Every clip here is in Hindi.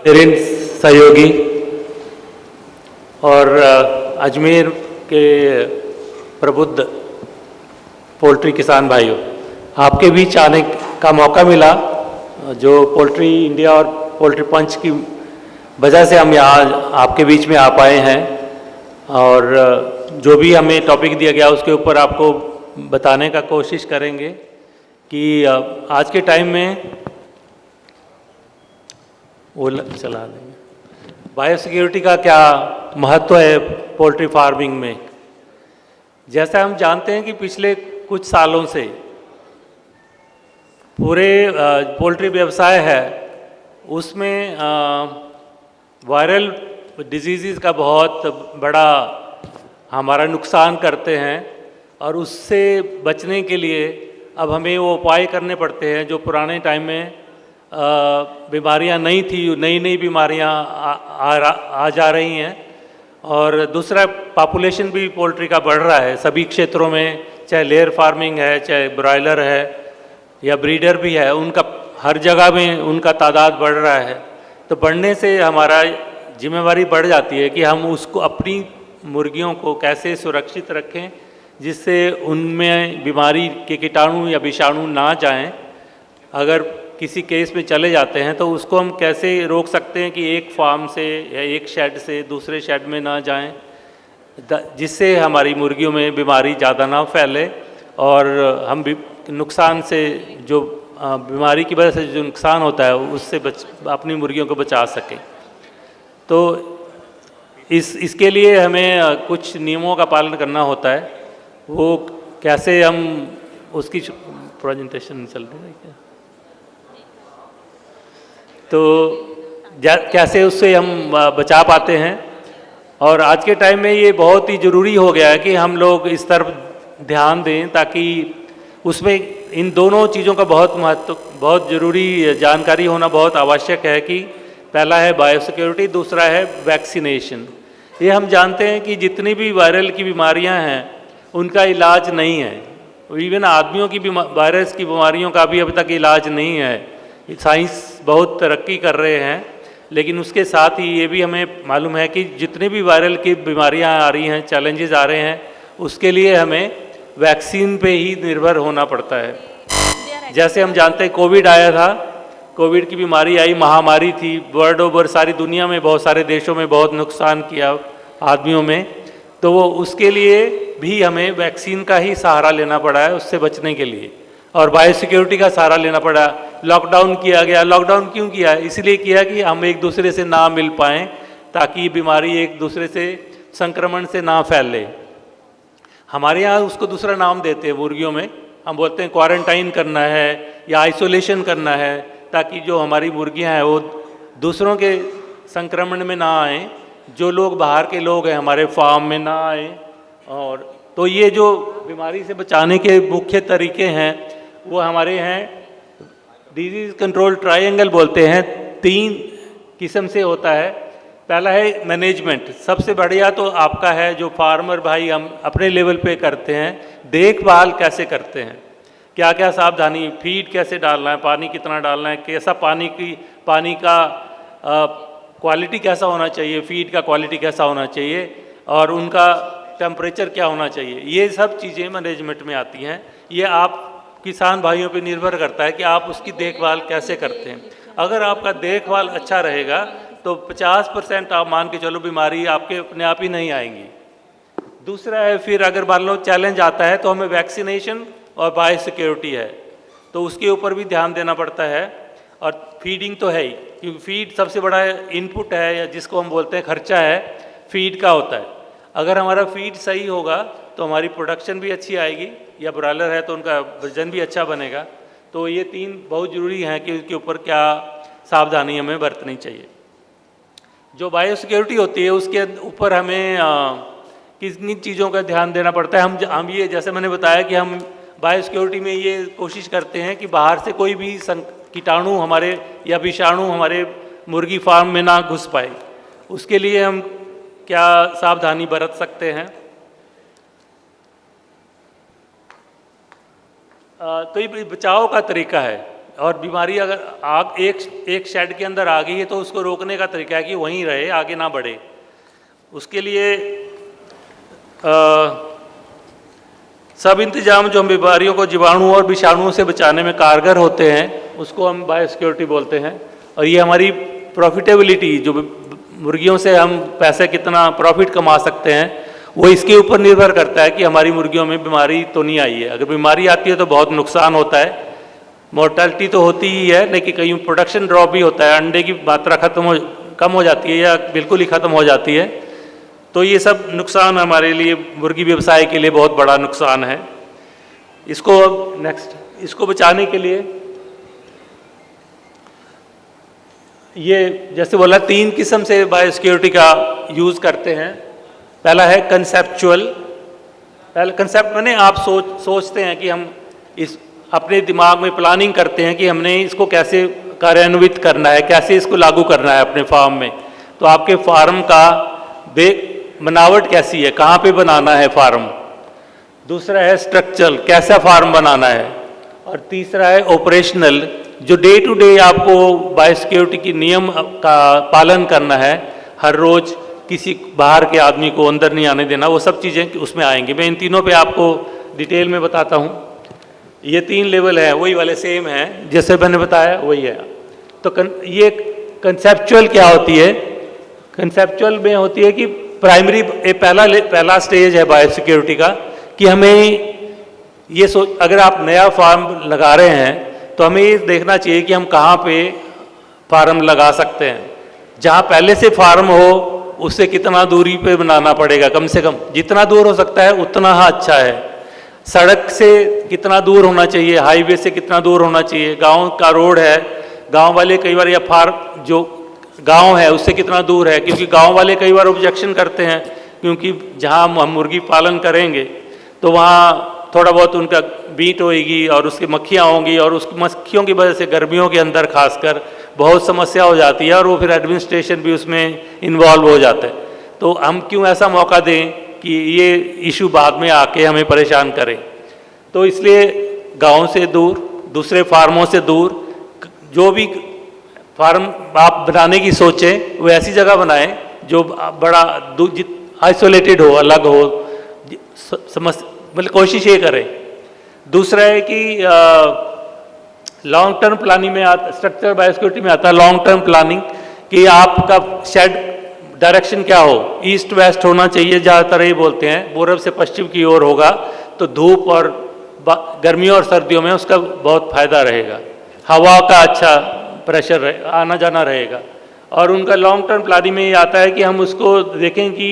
मेरे सहयोगी और अजमेर के प्रबुद्ध पोल्ट्री किसान भाइयों, आपके बीच आने का मौका मिला। जो पोल्ट्री इंडिया और पोल्ट्री पंच की वजह से हम यहाँ आपके बीच में आ पाए हैं, और जो भी हमें टॉपिक दिया गया उसके ऊपर आपको बताने का कोशिश करेंगे कि आज के टाइम में वो चला देंगे बायोसिक्योरिटी का क्या महत्व है पोल्ट्री फार्मिंग में। जैसा हम जानते हैं कि पिछले कुछ सालों से पूरे पोल्ट्री व्यवसाय है उसमें वायरल डिजीज़ का बहुत बड़ा हमारा नुकसान करते हैं, और उससे बचने के लिए अब हमें वो उपाय करने पड़ते हैं जो पुराने टाइम में बीमारियां नहीं थी, नई नई बीमारियां आ जा रही हैं। और दूसरा, पॉपुलेशन भी पोल्ट्री का बढ़ रहा है सभी क्षेत्रों में, चाहे लेयर फार्मिंग है, चाहे ब्रॉयलर है या ब्रीडर भी है, उनका हर जगह में उनका तादाद बढ़ रहा है। तो बढ़ने से हमारा जिम्मेवारी बढ़ जाती है कि हम उसको, अपनी मुर्गियों को कैसे सुरक्षित रखें जिससे उनमें बीमारी के कीटाणु या विषाणु ना जाएं। अगर किसी केस में चले जाते हैं तो उसको हम कैसे रोक सकते हैं कि एक फार्म से या एक शेड से दूसरे शेड में ना जाएं, जिससे हमारी मुर्गियों में बीमारी ज़्यादा ना फैले और हम नुकसान से, जो बीमारी की वजह से जो नुकसान होता है उससे अपनी मुर्गियों को बचा सकें। तो इसके लिए हमें कुछ नियमों का पालन करना होता है। वो कैसे हम उसकी प्रेजेंटेशन चल रही है क्या, तो कैसे उससे हम बचा पाते हैं। और आज के टाइम में ये बहुत ही ज़रूरी हो गया है कि हम लोग इस तरफ ध्यान दें, ताकि उसमें इन दोनों चीज़ों का बहुत ज़रूरी जानकारी होना बहुत आवश्यक है। कि पहला है बायोसिक्योरिटी, दूसरा है वैक्सीनेशन। ये हम जानते हैं कि जितनी भी वायरल की बीमारियां हैं उनका इलाज नहीं है। इवन आदमियों की वायरस की बीमारियों का भी अभी तक इलाज नहीं है। साइंस बहुत तरक्की कर रहे हैं, लेकिन उसके साथ ही ये भी हमें मालूम है कि जितनी भी वायरल की बीमारियां आ रही हैं, चैलेंजेस आ रहे हैं, उसके लिए हमें वैक्सीन पे ही निर्भर होना पड़ता है। जैसे हम जानते हैं कोविड आया था, कोविड की बीमारी आई, महामारी थी, वर्ल्ड ओवर सारी दुनिया में, बहुत सारे देशों में बहुत नुकसान किया आदमियों में। तो वो उसके लिए भी हमें वैक्सीन का ही सहारा लेना पड़ा है उससे बचने के लिए, और बायोसिक्योरिटी का सहारा लेना पड़ा। लॉकडाउन किया गया। लॉकडाउन क्यों किया? इसलिए किया कि हम एक दूसरे से ना मिल पाएँ, ताकि बीमारी एक दूसरे से संक्रमण से ना फैले। हमारे यहाँ उसको दूसरा नाम देते हैं मुर्गियों में, हम बोलते हैं क्वारंटाइन करना है या आइसोलेशन करना है, ताकि जो हमारी मुर्गियाँ हैं वो दूसरों के संक्रमण में ना आएँ, जो लोग बाहर के लोग हैं हमारे फार्म में ना आए। और तो ये जो बीमारी से बचाने के मुख्य तरीके हैं वो हमारे हैं, डिजीज़ कंट्रोल ट्रायंगल बोलते हैं। 3 किस्म से होता है। पहला है मैनेजमेंट। सबसे बढ़िया तो आपका है जो फार्मर भाई हम अपने लेवल पे करते हैं, देखभाल कैसे करते हैं, क्या क्या सावधानी, फीड कैसे डालना है, पानी कितना डालना है, कैसा पानी का क्वालिटी कैसा होना चाहिए, फीड का क्वालिटी कैसा होना चाहिए, और उनका टेम्परेचर क्या होना चाहिए। ये सब चीज़ें मैनेजमेंट में आती हैं। ये आप किसान भाइयों पे निर्भर करता है कि आप उसकी देखभाल कैसे करते हैं। अगर आपका देखभाल अच्छा रहेगा तो 50% आप मान के चलो बीमारी आपके अपने आप ही नहीं आएंगी। दूसरा है, फिर अगर मान लो चैलेंज आता है तो हमें वैक्सीनेशन और बायोसिक्योरिटी है, तो उसके ऊपर भी ध्यान देना पड़ता है। और फीडिंग तो है ही, क्योंकि फीड सबसे बड़ा इनपुट है, या जिसको हम बोलते हैं खर्चा है, फीड का होता है। अगर हमारा फीड सही होगा तो हमारी प्रोडक्शन भी अच्छी आएगी, या ब्रॉयलर है तो उनका वजन भी अच्छा बनेगा। तो ये 3 बहुत ज़रूरी हैं कि उसके ऊपर क्या सावधानी हमें बरतनी चाहिए। जो बायोसिक्योरिटी होती है उसके ऊपर हमें कितनी चीज़ों का ध्यान देना पड़ता है। हम ये, जैसे मैंने बताया कि हम बायोसिक्योरिटी में ये कोशिश करते हैं कि बाहर से कोई भी कीटाणु हमारे या विषाणु हमारे मुर्गी फार्म में ना घुस पाए। उसके लिए हम क्या सावधानी बरत सकते हैं? तो ये बचाव का तरीका है। और बीमारी अगर आग एक शेड के अंदर आ गई है तो उसको रोकने का तरीका है कि वहीं रहे, आगे ना बढ़े। उसके लिए सब इंतजाम जो हम बीमारियों को जीवाणु और विषाणुओं से बचाने में कारगर होते हैं उसको हम बायोसिक्योरिटी बोलते हैं। और ये हमारी प्रॉफिटेबिलिटी, जो मुर्गियों से हम पैसे कितना प्रॉफिट कमा सकते हैं, वो इसके ऊपर निर्भर करता है कि हमारी मुर्गियों में बीमारी तो नहीं आई है। अगर बीमारी आती है तो बहुत नुकसान होता है, मोर्टेलिटी तो होती ही है, लेकिन कहीं प्रोडक्शन ड्रॉप भी होता है, अंडे की मात्रा कम हो जाती है या बिल्कुल ही ख़त्म हो जाती है। तो ये सब नुकसान हमारे लिए, मुर्गी व्यवसाय के लिए बहुत बड़ा नुकसान है। इसको इसको बचाने के लिए ये जैसे बोला 3 किस्म से बायोसिक्योरिटी का यूज़ करते हैं। पहला है कंसेप्चुअल। पहला कंसेप्ट माने आप सोचते हैं कि हम इस अपने दिमाग में प्लानिंग करते हैं कि हमने इसको कैसे कार्यान्वित करना है, कैसे इसको लागू करना है अपने फार्म में। तो आपके फार्म का बनावट कैसी है, कहाँ पे बनाना है फार्म। दूसरा है स्ट्रक्चरल, कैसा फार्म बनाना है। और तीसरा है ऑपरेशनल, जो डे टू डे आपको बायोसिक्योरिटी की नियम का पालन करना है। हर रोज़ किसी बाहर के आदमी को अंदर नहीं आने देना, वो सब चीज़ें उसमें आएंगी। मैं इन तीनों पे आपको डिटेल में बताता हूँ। ये 3 लेवल हैं, वही वाले सेम हैं जैसे मैंने बताया वही है। तो ये कंसेप्चुअल क्या होती है? कंसेप्चुअल में होती है कि प्राइमरी पहला स्टेज है बायोसिक्योरिटी का, कि हमें ये अगर आप नया फार्म लगा रहे हैं तो हमें ये देखना चाहिए कि हम कहाँ पे फार्म लगा सकते हैं। जहाँ पहले से फार्म हो उससे कितना दूरी पे बनाना पड़ेगा, कम से कम जितना दूर हो सकता है उतना अच्छा है। सड़क से कितना दूर होना चाहिए, हाईवे से कितना दूर होना चाहिए, गांव का रोड है, गांव वाले कई बार, या फार्म जो गांव है उससे कितना दूर है, क्योंकि गांव वाले कई बार ऑब्जेक्शन करते हैं, क्योंकि जहां हम मुर्गी पालन करेंगे तो वहाँ थोड़ा बहुत उनका बीट होएगी और उसकी मक्खियाँ होंगी, और उस मक्खियों की वजह से गर्मियों के अंदर खासकर बहुत समस्या हो जाती है, और वो फिर एडमिनिस्ट्रेशन भी उसमें इन्वॉल्व हो जाता है। तो हम क्यों ऐसा मौका दें कि ये इशू बाद में आके हमें परेशान करे। तो इसलिए गाँव से दूर, दूसरे फार्मों से दूर, जो भी फार्म आप बनाने की सोचें वो ऐसी जगह बनाएं जो बड़ा आइसोलेटेड हो, अलग हो, मतलब कोशिश ये करें। दूसरा है कि लॉन्ग टर्म प्लानिंग में आता, स्ट्रक्चर बायोसिक्योरिटी में आता है लॉन्ग टर्म प्लानिंग, कि आपका शेड डायरेक्शन क्या हो, ईस्ट वेस्ट होना चाहिए, ज़्यादातर ये बोलते हैं पूर्व से पश्चिम की ओर होगा तो धूप और गर्मियों और सर्दियों में उसका बहुत फायदा रहेगा, हवा का अच्छा प्रेशर आना जाना रहेगा। और उनका लॉन्ग टर्म प्लानिंग में ये आता है कि हम उसको देखें कि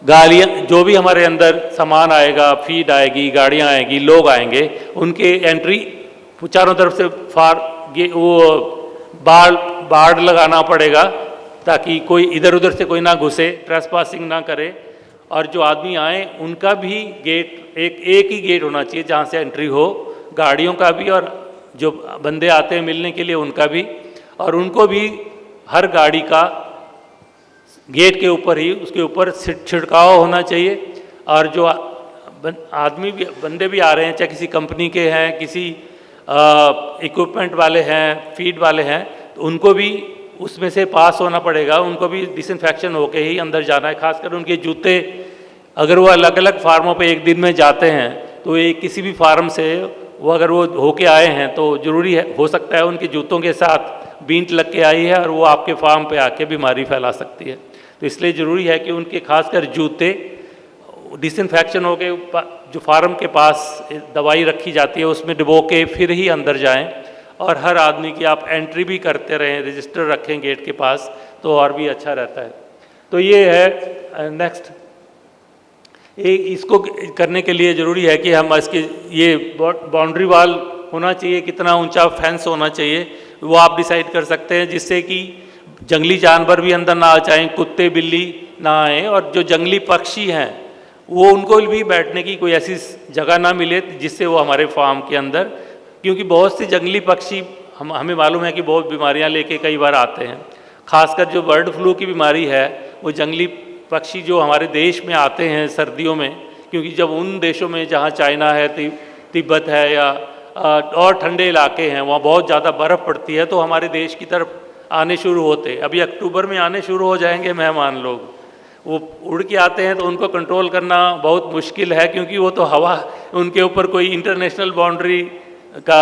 गाड़ियाँ, जो भी हमारे अंदर सामान आएगा, फीड आएगी, गाड़ियाँ आएंगी, लोग आएंगे, उनके एंट्री चारों तरफ से बाड़ लगाना पड़ेगा ताकि कोई इधर उधर से कोई ना घुसे, ट्रेसपासिंग ना करे। और जो आदमी आए उनका भी गेट एक ही गेट होना चाहिए जहाँ से एंट्री हो, गाड़ियों का भी और जो बंदे आते हैं मिलने के लिए उनका भी। और उनको भी हर गाड़ी का गेट के ऊपर ही, उसके ऊपर छिड़काव होना चाहिए। और जो आदमी भी, बंदे भी आ रहे हैं, चाहे किसी कंपनी के हैं, किसी इक्विपमेंट वाले हैं, फीड वाले हैं, तो उनको भी उसमें से पास होना पड़ेगा, उनको भी डिसइंफेक्शन होके ही अंदर जाना है। खासकर उनके जूते, अगर वो अलग अलग फार्मों पे एक दिन में जाते हैं तो एक किसी भी फार्म से वो अगर वो होके आए हैं तो ज़रूरी है, हो सकता है उनके जूतों के साथ बींट लग के आई है और वो आपके फार्म पे आके बीमारी फैला सकती है। तो इसलिए ज़रूरी है कि उनके खासकर जूते डिसइंफेक्शन हो के, जो फार्म के पास दवाई रखी जाती है उसमें डुबो के फिर ही अंदर जाएं। और हर आदमी की आप एंट्री भी करते रहें, रजिस्टर रखें गेट के पास, तो और भी अच्छा रहता है। तो ये है नेक्स्ट। इसको करने के लिए ज़रूरी है कि हम इसके ये बाउंड्री वाल होना चाहिए, कितना ऊंचा फेंस होना चाहिए वो आप डिसाइड कर सकते हैं, जिससे कि जंगली जानवर भी अंदर ना आ जाएं, कुत्ते बिल्ली ना आए, और जो जंगली पक्षी हैं वो उनको भी बैठने की कोई ऐसी जगह ना मिले जिससे वो हमारे फार्म के अंदर, क्योंकि बहुत से जंगली पक्षी हमें मालूम है कि बहुत बीमारियां लेके कई बार आते हैं। खासकर जो बर्ड फ्लू की बीमारी है वो जंगली पक्षी जो हमारे देश में आते हैं सर्दियों में, क्योंकि जब उन देशों में जहाँ चाइना है, तिब्बत है या और ठंडे इलाके हैं, वहाँ बहुत ज़्यादा बर्फ़ पड़ती है, तो हमारे देश की तरफ आने शुरू होते। अभी अक्टूबर में आने शुरू हो जाएंगे मेहमान लोग। वो उड़ के आते हैं तो उनको कंट्रोल करना बहुत मुश्किल है, क्योंकि वो तो हवा, उनके ऊपर कोई इंटरनेशनल बाउंड्री का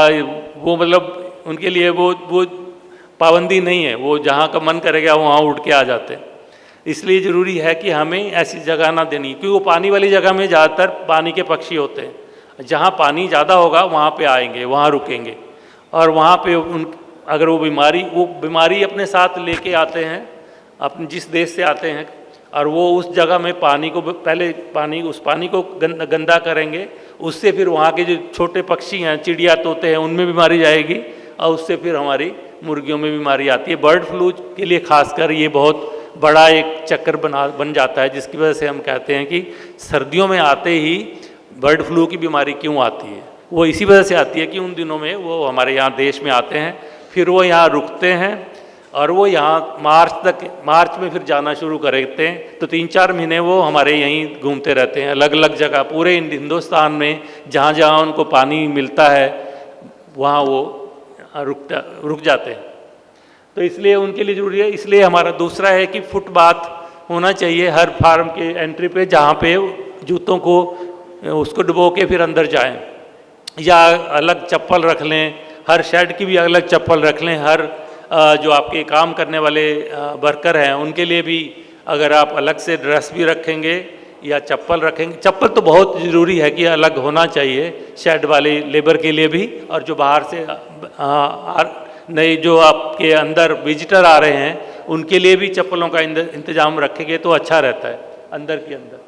वो मतलब उनके लिए वो पाबंदी नहीं है, वो जहाँ का मन करेगा वहाँ उड़ के आ जाते हैं। इसलिए ज़रूरी है कि हमें ऐसी जगह ना देनी, क्योंकि वो पानी वाली जगह में ज़्यादातर पानी के पक्षी होते हैं। जहाँ पानी ज़्यादा होगा वहाँ पे आएंगे, वहाँ रुकेंगे, और वहाँ पे अगर वो बीमारी अपने साथ लेके आते हैं, अपने जिस देश से आते हैं, और वो उस जगह में पानी को पहले उस पानी को गंदा करेंगे, उससे फिर वहाँ के जो छोटे पक्षी हैं, चिड़िया, तोते हैं, उनमें बीमारी जाएगी, और उससे फिर हमारी मुर्गियों में बीमारी आती है। बर्ड फ्लू के लिए खासकर ये बहुत बड़ा एक चक्कर बन जाता है, जिसकी वजह से हम कहते हैं कि सर्दियों में आते ही बर्ड फ्लू की बीमारी क्यों आती है। वो इसी वजह से आती है कि उन दिनों में वो हमारे यहाँ देश में आते हैं, फिर वो यहाँ रुकते हैं, और वो यहाँ मार्च में फिर जाना शुरू कर देते हैं। तो 3-4 महीने वो हमारे यहीं घूमते रहते हैं, अलग अलग जगह पूरे हिंदुस्तान में जहाँ जहाँ उनको पानी मिलता है वहाँ वो रुक जाते हैं। तो इसलिए उनके लिए ज़रूरी है। इसलिए हमारा दूसरा है कि फुटपाथ होना चाहिए हर फार्म के एंट्री पे, जहाँ पे जूतों को उसको डुबो के फिर अंदर जाएं, या अलग चप्पल रख लें, हर शेड की भी अलग चप्पल रख लें। हर जो आपके काम करने वाले वर्कर हैं उनके लिए भी अगर आप अलग से ड्रेस भी रखेंगे या चप्पल रखेंगे, चप्पल तो बहुत ज़रूरी है कि अलग होना चाहिए शेड वाले लेबर के लिए भी, और जो बाहर से नए जो आपके अंदर विजिटर आ रहे हैं उनके लिए भी चप्पलों का इंतजाम रखेंगे तो अच्छा रहता है। अंदर के अंदर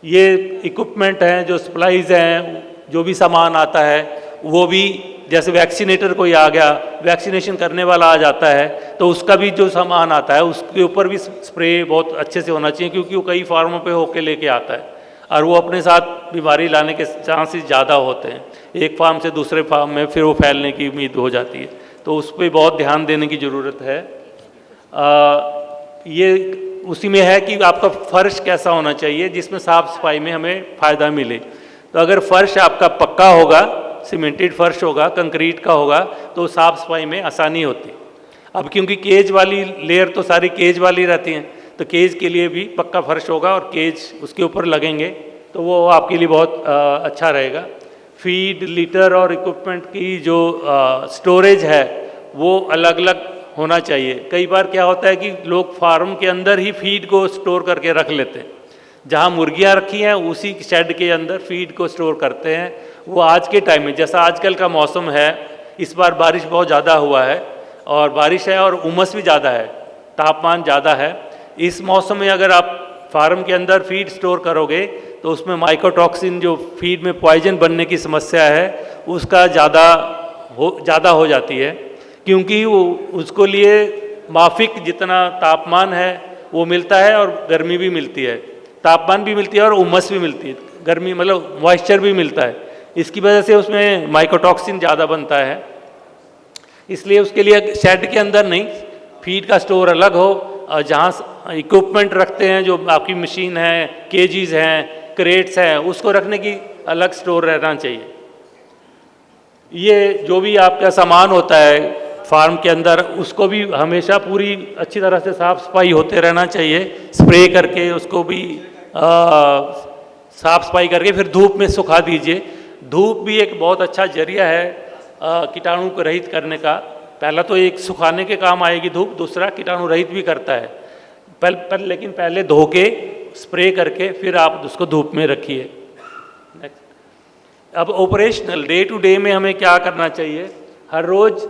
ये इक्विपमेंट हैं, जो सप्लाईज़ हैं, जो भी सामान आता है वो भी, जैसे वैक्सीनेटर कोई आ गया, वैक्सीनेशन करने वाला आ जाता है, तो उसका भी जो सामान आता है उसके ऊपर भी स्प्रे बहुत अच्छे से होना चाहिए, क्योंकि वो कई फार्मों पे होके लेके आता है और वो अपने साथ बीमारी लाने के चांसेस ज़्यादा होते हैं। एक फार्म से दूसरे फार्म में फिर वो फैलने की उम्मीद हो जाती है, तो उस पर बहुत ध्यान देने की ज़रूरत है। ये उसी में है कि आपका फ़र्श कैसा होना चाहिए जिसमें साफ़ सफाई में हमें फ़ायदा मिले। तो अगर फ़र्श आपका पक्का होगा, सीमेंटेड फर्श होगा, कंक्रीट का होगा, तो साफ़ सफाई में आसानी होती। अब क्योंकि केज वाली लेयर तो सारी केज वाली रहती हैं, तो केज के लिए भी पक्का फर्श होगा और केज उसके ऊपर लगेंगे, तो वो आपके लिए बहुत अच्छा रहेगा। फीड, लीटर और इक्विपमेंट की जो स्टोरेज है वो अलग अलग होना चाहिए। कई बार क्या होता है कि लोग फार्म के अंदर ही फीड को स्टोर करके रख लेते हैं, जहाँ मुर्गियाँ रखी हैं उसी शेड के अंदर फीड को स्टोर करते हैं। वो आज के टाइम में, जैसा आजकल का मौसम है, इस बार बारिश बहुत ज़्यादा हुआ है और बारिश है और उमस भी ज़्यादा है, तापमान ज़्यादा है। इस मौसम में अगर आप फार्म के अंदर फीड स्टोर करोगे तो उसमें माइकोटॉक्सिन, जो फीड में पॉइजन बनने की समस्या है, उसका ज़्यादा हो जाती है, क्योंकि वो उसको लिए माफिक जितना तापमान है वो मिलता है और गर्मी भी मिलती है, तापमान भी मिलती है और उमस भी मिलती है, गर्मी मतलब मॉइस्चर भी मिलता है। इसकी वजह से उसमें माइकोटॉक्सिन ज़्यादा बनता है। इसलिए उसके लिए शेड के अंदर नहीं, फीड का स्टोर अलग हो, और जहाँ इक्विपमेंट रखते हैं, जो आपकी मशीन है, केजीज हैं, क्रेट्स हैं, उसको रखने की अलग स्टोर रहना चाहिए। ये जो भी आपका सामान होता है फार्म के अंदर, उसको भी हमेशा पूरी अच्छी तरह से साफ़ सफाई होते रहना चाहिए, स्प्रे करके उसको भी साफ़ सफाई करके फिर धूप में सुखा दीजिए। धूप भी एक बहुत अच्छा जरिया है कीटाणु को रहित करने का। पहला तो एक सुखाने के काम आएगी धूप, दूसरा कीटाणु रहित भी करता है। लेकिन पहले धो के स्प्रे करके फिर आप उसको धूप में रखिए। अब ऑपरेशनल डे टू डे में हमें क्या करना चाहिए, हर रोज़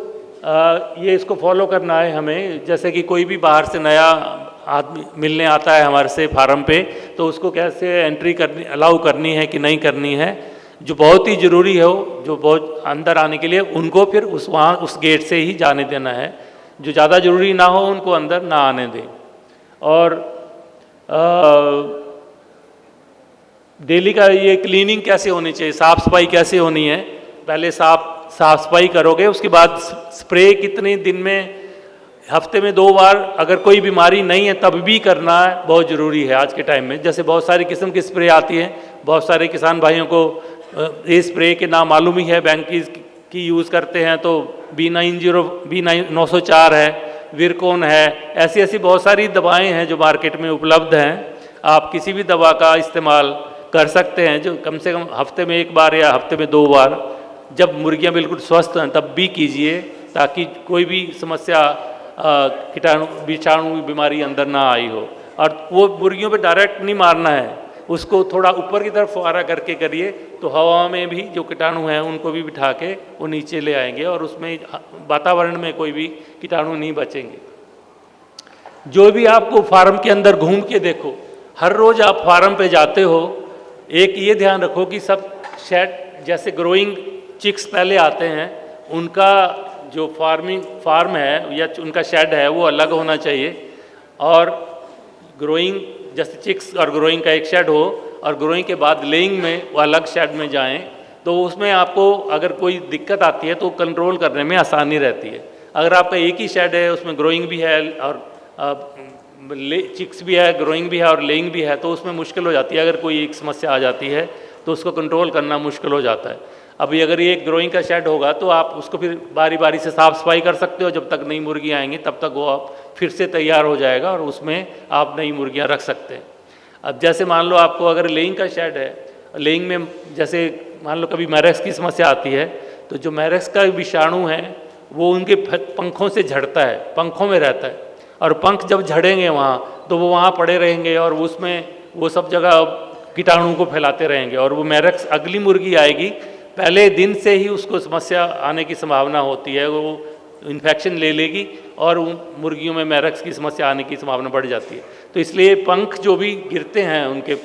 ये इसको फॉलो करना है हमें। जैसे कि कोई भी बाहर से नया आदमी मिलने आता है हमारे से फार्म पे, तो उसको कैसे एंट्री करनी, अलाउ करनी है कि नहीं करनी है। जो बहुत ही ज़रूरी हो, जो बहुत अंदर आने के लिए, उनको फिर वहाँ उस गेट से ही जाने देना है। जो ज़्यादा ज़रूरी ना हो उनको अंदर ना आने दें। और डेली का ये क्लीनिंग कैसे होनी चाहिए, साफ़ सफाई कैसे होनी है। पहले साफ़ सफाई करोगे, उसके बाद स्प्रे कितने दिन में, हफ्ते में 2 बार, अगर कोई बीमारी नहीं है तब भी करना बहुत ज़रूरी है आज के टाइम में। जैसे बहुत सारी किस्म की स्प्रे आती है, बहुत सारे किसान भाइयों को ये स्प्रे के नाम मालूम ही है, बैंकीज की यूज़ करते हैं तो B904 है, विरकोन है, ऐसी ऐसी बहुत सारी दवाएं हैं जो मार्केट में उपलब्ध हैं। आप किसी भी दवा का इस्तेमाल कर सकते हैं, जो कम से कम हफ्ते में 1 बार या हफ्ते में 2 बार, जब मुर्गियां बिल्कुल स्वस्थ हैं तब भी कीजिए, ताकि कोई भी समस्या कीटाणु विषाणु बीमारी अंदर ना आई हो। और वो मुर्गियों पे डायरेक्ट नहीं मारना है, उसको थोड़ा ऊपर की तरफ फुहारा करके करिए, तो हवा में भी जो कीटाणु हैं उनको भी बिठा के वो नीचे ले आएंगे और उसमें वातावरण में कोई भी कीटाणु नहीं बचेंगे। जो भी आपको फार्म के अंदर घूम के देखो, हर रोज़ आप फार्म पे जाते हो, एक ये ध्यान रखो कि सब शेड जैसे ग्रोइंग चिक्स पहले आते हैं, उनका जो फार्म है या उनका शेड है वो अलग होना चाहिए, और ग्रोइंग जैसे चिक्स और ग्रोइंग का एक शेड हो, और ग्रोइंग के बाद लेइंग में वो अलग शेड में जाएं, तो उसमें आपको अगर कोई दिक्कत आती है तो कंट्रोल करने में आसानी रहती है। अगर आपका एक ही शेड है, उसमें ग्रोइंग भी है और चिक्स भी है, ग्रोइंग भी है और लेइंग भी है, तो उसमें मुश्किल हो जाती है। अगर कोई एक समस्या आ जाती है तो उसको कंट्रोल करना मुश्किल हो जाता है। अभी अगर ये एक ग्रोइंग का शेड होगा तो आप उसको फिर बारी बारी से साफ़ सफाई कर सकते हो, जब तक नई मुर्गी आएंगी तब तक वो आप फिर से तैयार हो जाएगा और उसमें आप नई मुर्गियाँ रख सकते हैं। अब जैसे मान लो आपको अगर लेइंग का शेड है, लेइंग में जैसे मान लो कभी मैरेक्स की समस्या आती है, तो जो मैरेक्स का विषाणु है वो उनके पंखों से झड़ता है, पंखों में रहता है, और पंख जब झड़ेंगे वहाँ तो वो वहाँ पड़े रहेंगे और उसमें वो सब जगह कीटाणु को फैलाते रहेंगे, और वो मैरेक्स अगली मुर्गी आएगी पहले दिन से ही उसको समस्या आने की संभावना होती है, वो इन्फेक्शन ले लेगी और मुर्गियों में मैरेक्स की समस्या आने की संभावना बढ़ जाती है। तो इसलिए पंख जो भी गिरते हैं उनके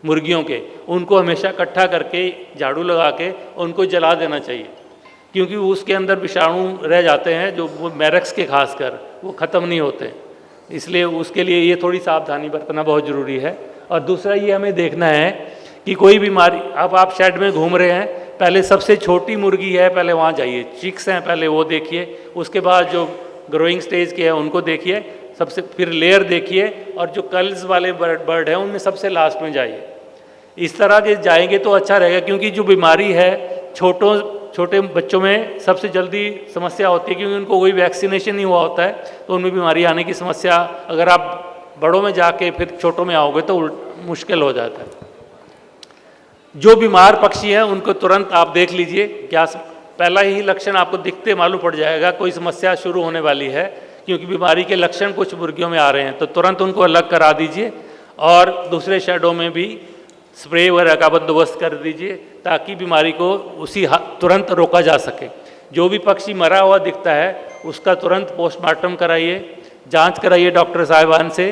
मुर्गियों के, उनको हमेशा इकट्ठा करके झाड़ू लगा के उनको जला देना चाहिए, क्योंकि उसके अंदर विषाणु रह जाते हैं जो वो मैरेक्स के खासकर वो ख़त्म नहीं होते। इसलिए उसके लिए ये थोड़ी सावधानी बरतना बहुत ज़रूरी है। और दूसरा ये हमें देखना है कि कोई बीमारी, अब आप शेड में घूम रहे हैं, पहले सबसे छोटी मुर्गी है पहले वहाँ जाइए, चिक्स हैं पहले वो देखिए, उसके बाद जो ग्रोइंग स्टेज के हैं उनको देखिए, सबसे फिर लेयर देखिए, और जो कल्स वाले बर्ड हैं उनमें सबसे लास्ट में जाइए। इस तरह के जाएंगे तो अच्छा रहेगा, क्योंकि जो बीमारी है छोटे बच्चों में सबसे जल्दी समस्या होती है, क्योंकि उनको कोई वैक्सीनेशन नहीं हुआ होता है, तो उनमें बीमारी आने की समस्या, अगर आप बड़ों में जाके फिर छोटों में आओगे तो मुश्किल हो जाता है। जो बीमार पक्षी हैं उनको तुरंत आप देख लीजिए, क्या पहला ही लक्षण आपको दिखते मालूम पड़ जाएगा कोई समस्या शुरू होने वाली है, क्योंकि बीमारी के लक्षण कुछ मुर्गियों में आ रहे हैं, तो तुरंत उनको अलग करा दीजिए और दूसरे शेडों में भी स्प्रे वगैरह का बंदोबस्त कर दीजिए, ताकि बीमारी को तुरंत रोका जा सके। जो भी पक्षी मरा हुआ दिखता है उसका तुरंत पोस्टमार्टम कराइए, जांच कराइए डॉक्टर साहिबान से,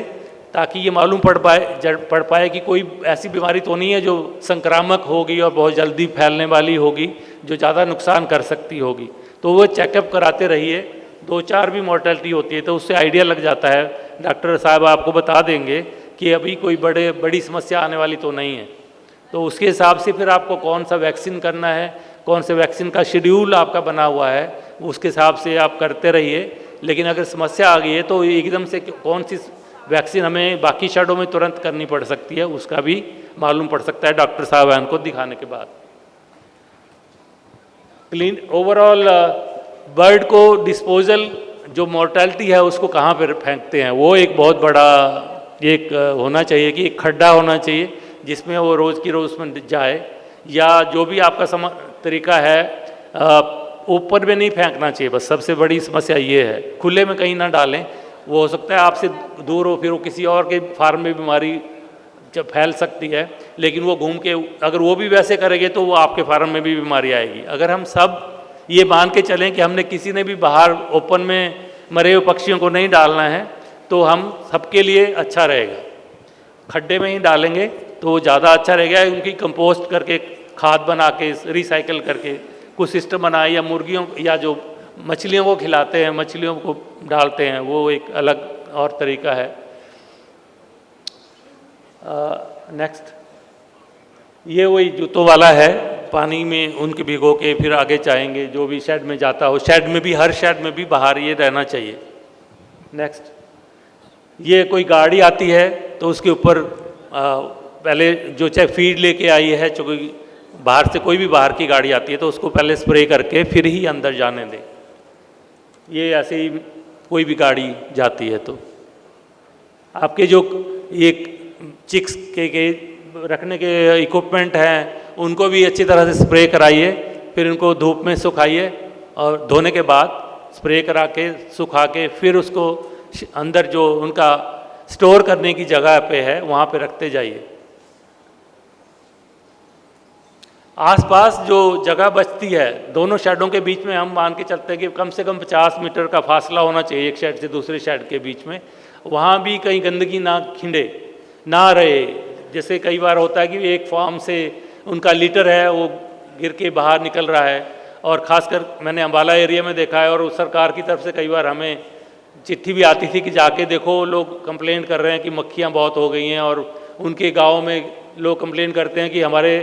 ताकि ये मालूम पड़ पाए कि कोई ऐसी बीमारी तो नहीं है जो संक्रामक होगी और बहुत जल्दी फैलने वाली होगी, जो ज़्यादा नुकसान कर सकती होगी। तो वो चेकअप कराते रहिए। 2-4 भी मॉर्टेलिटी होती है तो उससे आइडिया लग जाता है, डॉक्टर साहब आपको बता देंगे कि अभी कोई बड़ी समस्या आने वाली तो नहीं है। तो उसके हिसाब से फिर आपको कौन सा वैक्सीन करना है, कौन से वैक्सीन का शेड्यूल आपका बना हुआ है, उसके हिसाब से आप करते रहिए। लेकिन अगर समस्या आ गई है तो एकदम से कौन सी वैक्सीन हमें बाकी शेडों में तुरंत करनी पड़ सकती है, उसका भी मालूम पड़ सकता है डॉक्टर साहब को दिखाने के बाद। क्लीन ओवरऑल बर्ड को डिस्पोजल जो मॉर्टेलिटी है उसको कहाँ पर फेंकते हैं, वो एक बहुत बड़ा एक होना चाहिए कि एक खड्डा होना चाहिए जिसमें वो रोज़ की रोज़ उसमें जाए, या जो भी आपका तरीका है ऊपर में नहीं फेंकना चाहिए। बस सबसे बड़ी समस्या ये है, खुले में कहीं ना डालें, वो हो सकता है आपसे दूर हो, फिर वो किसी और के फार्म में बीमारी जब फैल सकती है, लेकिन वो घूम के अगर वो भी वैसे करेंगे तो वो आपके फार्म में भी बीमारी आएगी। अगर हम सब ये मान के चलें कि हमने किसी ने भी बाहर ओपन में मरे हुए पक्षियों को नहीं डालना है, तो हम सबके लिए अच्छा रहेगा। खड्डे में ही डालेंगे तो वो ज़्यादा अच्छा रहेगा, उनकी कंपोस्ट करके खाद बना के रिसाइकल करके कुछ सिस्टम बनाए, या मुर्गियों या जो मछलियों को खिलाते हैं मछलियों को डालते हैं, वो एक अलग और तरीका है। नेक्स्ट ये वही जूतों वाला है, पानी में उनके भिगो के फिर आगे जाएंगे, जो भी शेड में जाता हो, शेड में भी हर शेड में भी बाहर ये रहना चाहिए। नेक्स्ट ये कोई गाड़ी आती है तो उसके ऊपर पहले जो चाहे फीड लेके आई है, जो कोई बाहर से कोई भी बाहर की गाड़ी आती है तो उसको पहले स्प्रे करके फिर ही अंदर जाने दें। ये ऐसे ही कोई भी गाड़ी जाती है तो आपके जो ये चिक्स के रखने के इक्विपमेंट हैं उनको भी अच्छी तरह से स्प्रे कराइए, फिर उनको धूप में सुखाइए और धोने के बाद स्प्रे करा के सुखा के फिर उसको अंदर जो उनका स्टोर करने की जगह पे है वहाँ पे रखते जाइए। आसपास जो जगह बचती है दोनों शेडों के बीच में हम मान के चलते हैं कि कम से कम 50 मीटर का फासला होना चाहिए एक शेड से दूसरे शेड के बीच में, वहाँ भी कहीं गंदगी ना खिंडे ना रहे। जैसे कई बार होता है कि एक फार्म से उनका लीटर है वो गिर के बाहर निकल रहा है, और ख़ासकर मैंने अम्बाला एरिया में देखा है, और उस सरकार की तरफ से कई बार हमें चिट्ठी भी आती थी कि जाके देखो लोग कंप्लेन कर रहे हैं कि मक्खियाँ बहुत हो गई हैं, और उनके गांव में लोग कंप्लेन करते हैं कि हमारे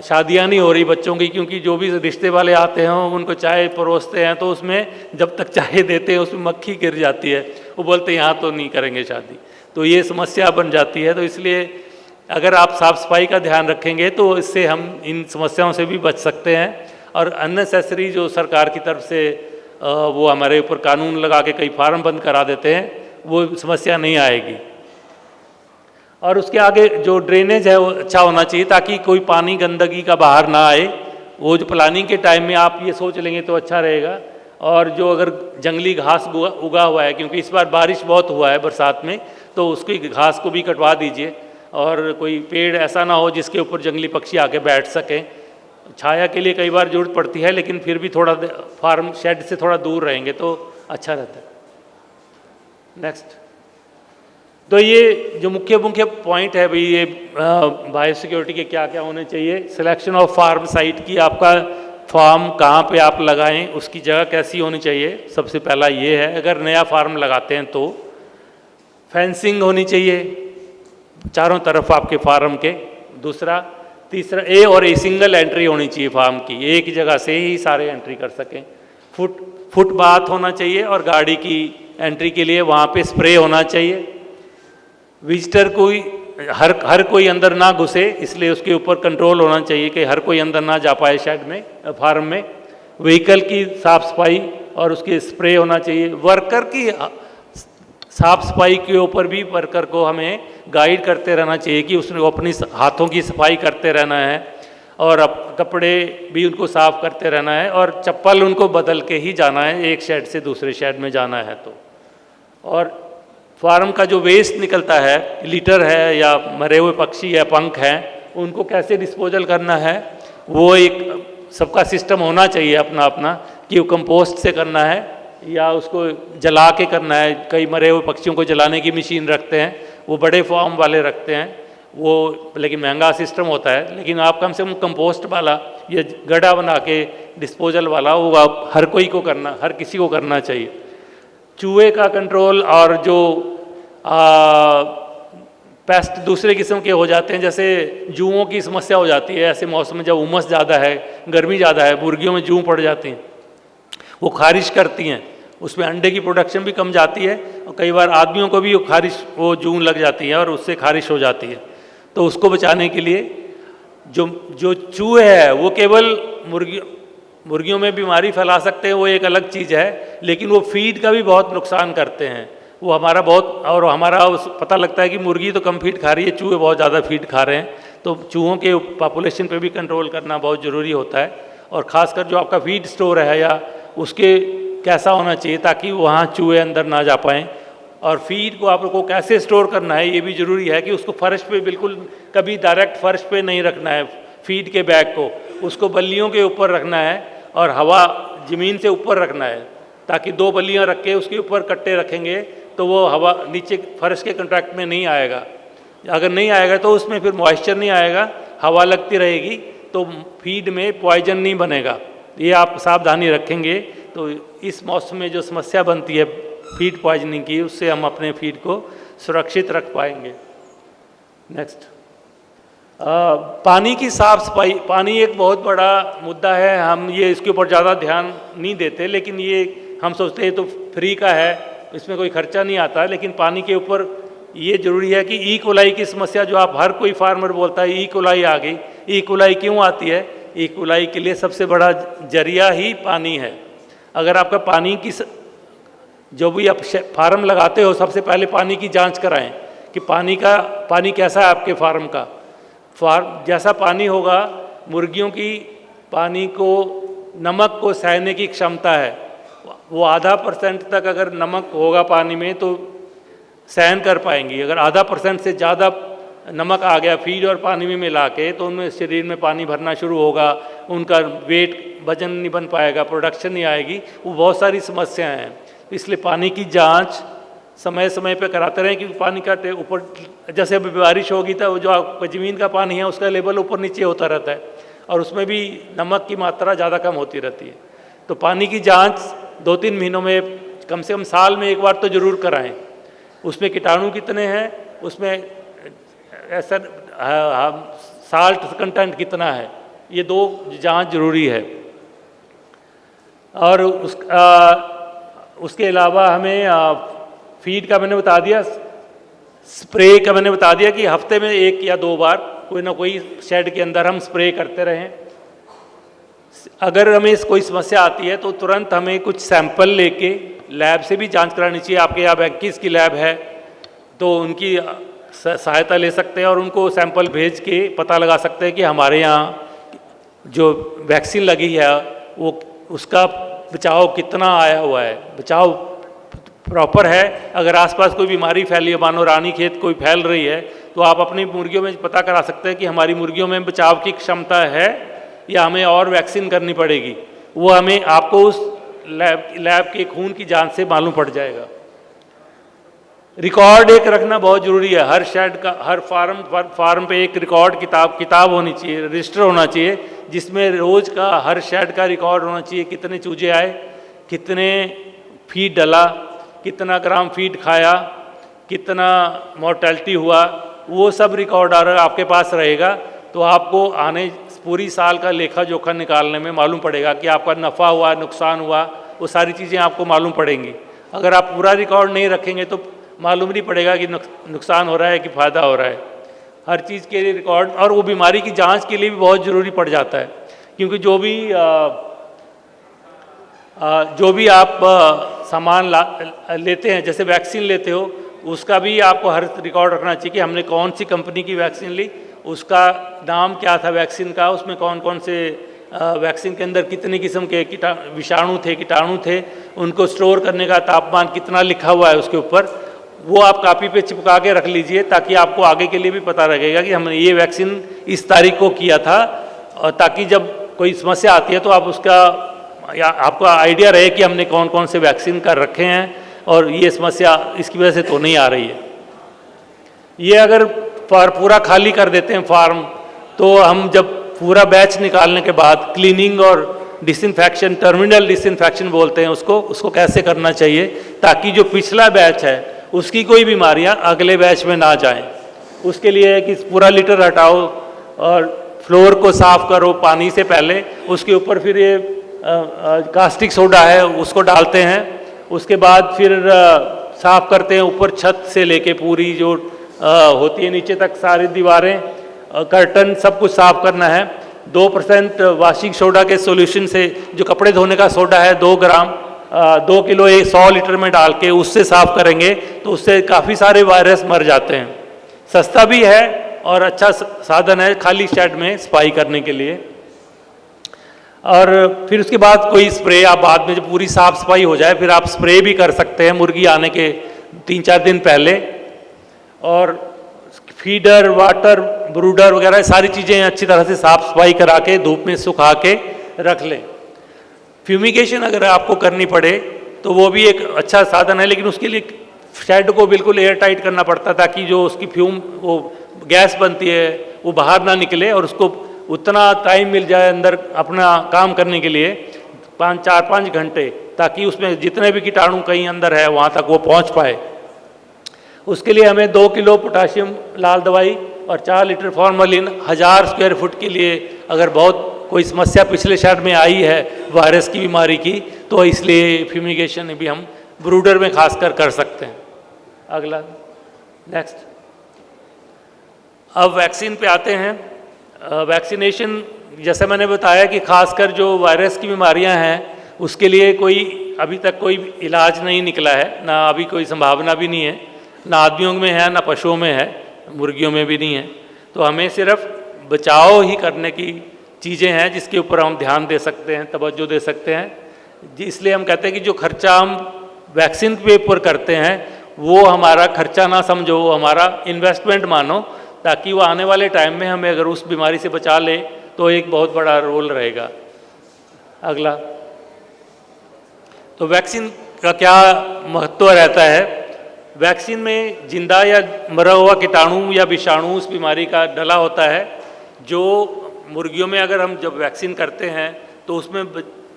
शादियाँ नहीं हो रही बच्चों की, क्योंकि जो भी रिश्ते वाले आते हैं उनको चाय परोसते हैं तो उसमें जब तक चाय देते हैं उसमें मक्खी गिर जाती है, वो बोलते हैं यहाँ तो नहीं करेंगे शादी, तो ये समस्या बन जाती है। तो इसलिए अगर आप साफ़ सफाई का ध्यान रखेंगे तो इससे हम इन समस्याओं से भी बच सकते हैं, और अननेसेसरी जो सरकार की तरफ से वो हमारे ऊपर कानून लगा के कई फार्म बंद करा देते हैं वो समस्या नहीं आएगी। और उसके आगे जो ड्रेनेज है वो अच्छा होना चाहिए ताकि कोई पानी गंदगी का बाहर ना आए। वो जो प्लानिंग के टाइम में आप ये सोच लेंगे तो अच्छा रहेगा। और जो अगर जंगली घास उगा हुआ है, क्योंकि इस बार बारिश बहुत हुआ है बरसात में, तो उसकी घास को भी कटवा दीजिए, और कोई पेड़ ऐसा ना हो जिसके ऊपर जंगली पक्षी आके बैठ सकें। छाया के लिए कई बार जरूरत पड़ती है, लेकिन फिर भी थोड़ा फार्म शेड से थोड़ा दूर रहेंगे तो अच्छा रहता है। नेक्स्ट, तो ये जो मुख्य पॉइंट है भाई, ये बायो सिक्योरिटी के क्या क्या होने चाहिए। सिलेक्शन ऑफ फार्म साइट की, आपका फार्म कहाँ पे आप लगाएं, उसकी जगह कैसी होनी चाहिए, सबसे पहला ये है। अगर नया फार्म लगाते हैं तो फेंसिंग होनी चाहिए चारों तरफ आपके फार्म के। तीसरा ए सिंगल एंट्री होनी चाहिए फार्म की, एक जगह से ही सारे एंट्री कर सकें। फुटपाथ होना चाहिए, और गाड़ी की एंट्री के लिए वहाँ पे स्प्रे होना चाहिए। विजिटर कोई हर कोई अंदर ना घुसे, इसलिए उसके ऊपर कंट्रोल होना चाहिए कि हर कोई अंदर ना जा पाए शेड में, फार्म में। व्हीकल की साफ सफाई और उसकी स्प्रे होना चाहिए। वर्कर की साफ सफाई के ऊपर भी वर्कर को हमें गाइड करते रहना चाहिए कि उसने अपनी हाथों की सफाई करते रहना है, और अब कपड़े भी उनको साफ करते रहना है, और चप्पल उनको बदल के ही जाना है एक शेड से दूसरे शेड में जाना है तो। और फार्म का जो वेस्ट निकलता है, लीटर है या मरे हुए पक्षी या पंख हैं, उनको कैसे डिस्पोजल करना है, वो एक सबका सिस्टम होना चाहिए अपना अपना, कि वो कंपोस्ट से करना है या उसको जला के करना है। कई मरे हुए पक्षियों को जलाने की मशीन रखते हैं, वो बड़े फार्म वाले रखते हैं वो, लेकिन महंगा सिस्टम होता है। लेकिन आप कम से कम कंपोस्ट वाला या गड्ढा बना के डिस्पोजल वाला, वो आप हर कोई को करना, हर किसी को करना चाहिए। चूहे का कंट्रोल, और जो पेस्ट दूसरे किस्म के हो जाते हैं, जैसे जूओं की समस्या हो जाती है ऐसे मौसम में, जब उमस ज़्यादा है, गर्मी ज़्यादा है, मुर्गियों में जूं पड़ जाती हैं, वो खारिश करती हैं, उसमें अंडे की प्रोडक्शन भी कम जाती है, और कई बार आदमियों को भी वो जूं लग जाती है और उससे खारिश हो जाती है। तो उसको बचाने के लिए जो चूहे हैं वो केवल मुर्गियों में बीमारी फैला सकते हैं, वो एक अलग चीज़ है, लेकिन वो फीड का भी बहुत नुकसान करते हैं। वो हमारा पता लगता है कि मुर्गी तो कम फीड खा रही है, चूहे बहुत ज़्यादा फीड खा रहे हैं, तो चूहों के पॉपुलेशन पे भी कंट्रोल करना बहुत ज़रूरी होता है। और ख़ासकर जो आपका फीड स्टोर है या उसके कैसा होना चाहिए ताकि वहाँ चूहे अंदर ना जा पाएँ। और फीड को आपको कैसे स्टोर करना है ये भी ज़रूरी है कि उसको फर्श पे बिल्कुल कभी डायरेक्ट फर्श पे नहीं रखना है, फीड के बैग को उसको बल्लियों के ऊपर रखना है, और हवा ज़मीन से ऊपर रखना है, ताकि 2 बल्लियाँ रख के उसके ऊपर कट्टे रखेंगे तो वो हवा नीचे फर्श के कंट्रैक्ट में नहीं आएगा। अगर नहीं आएगा तो उसमें फिर मॉइस्चर नहीं आएगा, हवा लगती रहेगी, तो फीड में पॉइजन नहीं बनेगा। ये आप सावधानी रखेंगे तो इस मौसम में जो समस्या बनती है फीड पॉइजनिंग की, उससे हम अपने फीड को सुरक्षित रख पाएंगे। नेक्स्ट, पानी की साफ सफाई। पानी एक बहुत बड़ा मुद्दा है, हम ये इसके ऊपर ज़्यादा ध्यान नहीं देते, लेकिन ये हम सोचते हैं तो फ्री का है, इसमें कोई खर्चा नहीं आता। लेकिन पानी के ऊपर ये जरूरी है कि ई कोलाई की समस्या, जो आप हर कोई फार्मर बोलता है ई कोलाई आ गई, ई कोलाई क्यों आती है? ई कोलाई के लिए सबसे बड़ा जरिया ही पानी है। अगर आपका पानी की जो भी आप फार्म लगाते हो, सबसे पहले पानी की जांच कराएं कि पानी कैसा है आपके फार्म का। जैसा पानी होगा, मुर्गियों की पानी को, नमक को सहने की क्षमता है, वो आधा % तक अगर नमक होगा पानी में तो सहन कर पाएंगी। अगर आधा % से ज़्यादा नमक आ गया फीड और पानी में मिला के, तो उनमें शरीर में पानी भरना शुरू होगा, उनका वजन नहीं बन पाएगा, प्रोडक्शन नहीं आएगी, वो बहुत सारी समस्याएं हैं। इसलिए पानी की जांच समय समय पे कराते रहें, क्योंकि पानी का ऊपर, जैसे अभी बारिश होगी तो जो आपका ज़मीन का पानी है उसका लेवल ऊपर नीचे होता रहता है और उसमें भी नमक की मात्रा ज़्यादा कम होती रहती है। तो पानी की जांच 2-3 महीनों में, कम से कम साल में एक बार तो ज़रूर कराएं। उसमें कीटाणु कितने हैं, उसमें ऐसा साल्ट कंटेंट कितना है, ये 2 जांच जरूरी है। और उसके अलावा हमें फीड का मैंने बता दिया, स्प्रे का मैंने बता दिया कि हफ्ते में 1 या 2 बार कोई ना कोई शेड के अंदर हम स्प्रे करते रहें। अगर हमें कोई समस्या आती है तो तुरंत हमें कुछ सैंपल लेके लैब से भी जांच करानी चाहिए। आपके यहाँ 21 की लैब है तो उनकी सहायता ले सकते हैं और उनको सैंपल भेज के पता लगा सकते हैं कि हमारे यहाँ जो वैक्सीन लगी है वो, उसका बचाव कितना आया हुआ है, बचाव प्रॉपर है। अगर आसपास कोई बीमारी फैली है, मानो रानीखेत कोई फैल रही है, तो आप अपनी मुर्गियों में पता करा सकते हैं कि हमारी मुर्गियों में बचाव की क्षमता है या हमें और वैक्सीन करनी पड़ेगी। वो हमें, आपको उस लैब के खून की जांच से मालूम पड़ जाएगा। रिकॉर्ड एक रखना बहुत ज़रूरी है। हर शेड का, हर फार्म पे एक रिकॉर्ड किताब होनी चाहिए, रजिस्टर होना चाहिए, जिसमें रोज़ का हर शेड का रिकॉर्ड होना चाहिए। कितने चूजे आए, कितने फीड डला, कितना ग्राम फीड खाया, कितना मोर्टेलिटी हुआ, वो सब रिकॉर्ड अगर आपके पास रहेगा तो आपको आने पूरी साल का लेखा जोखा निकालने में मालूम पड़ेगा कि आपका नफ़ा हुआ, नुकसान हुआ, वो सारी चीज़ें आपको मालूम पड़ेंगी। अगर आप पूरा रिकॉर्ड नहीं रखेंगे तो मालूम नहीं पड़ेगा कि नुकसान हो रहा है कि फ़ायदा हो रहा है। हर चीज़ के लिए रिकॉर्ड, और वो बीमारी की जांच के लिए भी बहुत ज़रूरी पड़ जाता है, क्योंकि जो भी आप सामान लेते हैं, जैसे वैक्सीन लेते हो, उसका भी आपको हर रिकॉर्ड रखना चाहिए कि हमने कौन सी कंपनी की वैक्सीन ली, उसका नाम क्या था वैक्सीन का, उसमें कौन कौन से वैक्सीन के अंदर कितने किस्म के विषाणु थे, कीटाणु थे, उनको स्टोर करने का तापमान कितना लिखा हुआ है उसके ऊपर, वो आप कापी पे चिपका के रख लीजिए, ताकि आपको आगे के लिए भी पता लगेगा कि हमने ये वैक्सीन इस तारीख को किया था, और ताकि जब कोई समस्या आती है तो आप उसका, या आपको आइडिया रहे कि हमने कौन कौन से वैक्सीन कर रखे हैं और ये समस्या इसकी वजह से तो नहीं आ रही है। ये अगर पूरा खाली कर देते हैं फार्म, तो हम जब पूरा बैच निकालने के बाद क्लीनिंग और डिसइंफेक्शन, टर्मिनल डिसइंफेक्शन बोलते हैं उसको कैसे करना चाहिए, ताकि जो पिछला बैच है उसकी कोई बीमारियां अगले बैच में ना जाएं। उसके लिए है कि पूरा लिटर हटाओ और फ्लोर को साफ करो पानी से पहले, उसके ऊपर फिर ये कास्टिक सोडा है उसको डालते हैं, उसके बाद फिर साफ करते हैं ऊपर छत से लेके पूरी जो होती है नीचे तक, सारी दीवारें, कर्टन, सब कुछ साफ करना है। 2% वाशिंग सोडा के सॉल्यूशन से, जो कपड़े धोने का सोडा है, 2 ग्राम 2 किलो 100 लीटर में डाल के उससे साफ करेंगे तो उससे काफ़ी सारे वायरस मर जाते हैं। सस्ता भी है और अच्छा साधन है खाली शेड में सफाई करने के लिए। और फिर उसके बाद कोई स्प्रे, आप बाद में जब पूरी साफ सफाई हो जाए फिर आप स्प्रे भी कर सकते हैं मुर्गी आने के 3-4 दिन पहले। और फीडर, वाटर, ब्रूडर वगैरह सारी चीज़ें अच्छी तरह से साफ सफाई करा के धूप में सुखा के रख लें। फ्यूमिगेशन अगर आपको करनी पड़े तो वो भी एक अच्छा साधन है, लेकिन उसके लिए शेड को बिल्कुल एयर टाइट करना पड़ता है, ताकि जो उसकी वो गैस बनती है वो बाहर ना निकले और उसको उतना टाइम मिल जाए अंदर अपना काम करने के लिए, 4-5 घंटे, ताकि उसमें जितने भी कीटाणु कहीं अंदर है वहाँ तक वो पहुँच पाए। उसके लिए हमें 2 किलो पोटाशियम लाल दवाई और 4 लीटर फॉर्मलिन 1000 स्क्वायर फुट के लिए, अगर बहुत कोई समस्या पिछले शेड में आई है वायरस की बीमारी की, तो इसलिए फ्यूमिगेशन भी हम ब्रूडर में खासकर कर सकते हैं। अगला, नेक्स्ट। अब वैक्सीन पे आते हैं। वैक्सीनेशन जैसे मैंने बताया कि खासकर जो वायरस की बीमारियां हैं उसके लिए कोई अभी तक कोई इलाज नहीं निकला है, ना अभी कोई संभावना भी नहीं है, ना आदमियों में है ना पशुओं में है, मुर्गियों में भी नहीं है। तो हमें सिर्फ बचाव ही करने की चीज़ें हैं जिसके ऊपर हम ध्यान दे सकते हैं, तवज्जो दे सकते हैं। इसलिए हम कहते हैं कि जो खर्चा हम वैक्सीन के ऊपर करते हैं वो हमारा खर्चा ना समझो, वो हमारा इन्वेस्टमेंट मानो, ताकि वो आने वाले टाइम में हमें अगर उस बीमारी से बचा ले तो एक बहुत बड़ा रोल रहेगा। अगला, तो वैक्सीन का क्या महत्व रहता है? वैक्सीन में जिंदा या मरा हुआ कीटाणु या विषाणु उस बीमारी का डला होता है, जो मुर्गियों में अगर हम जब वैक्सीन करते हैं तो उसमें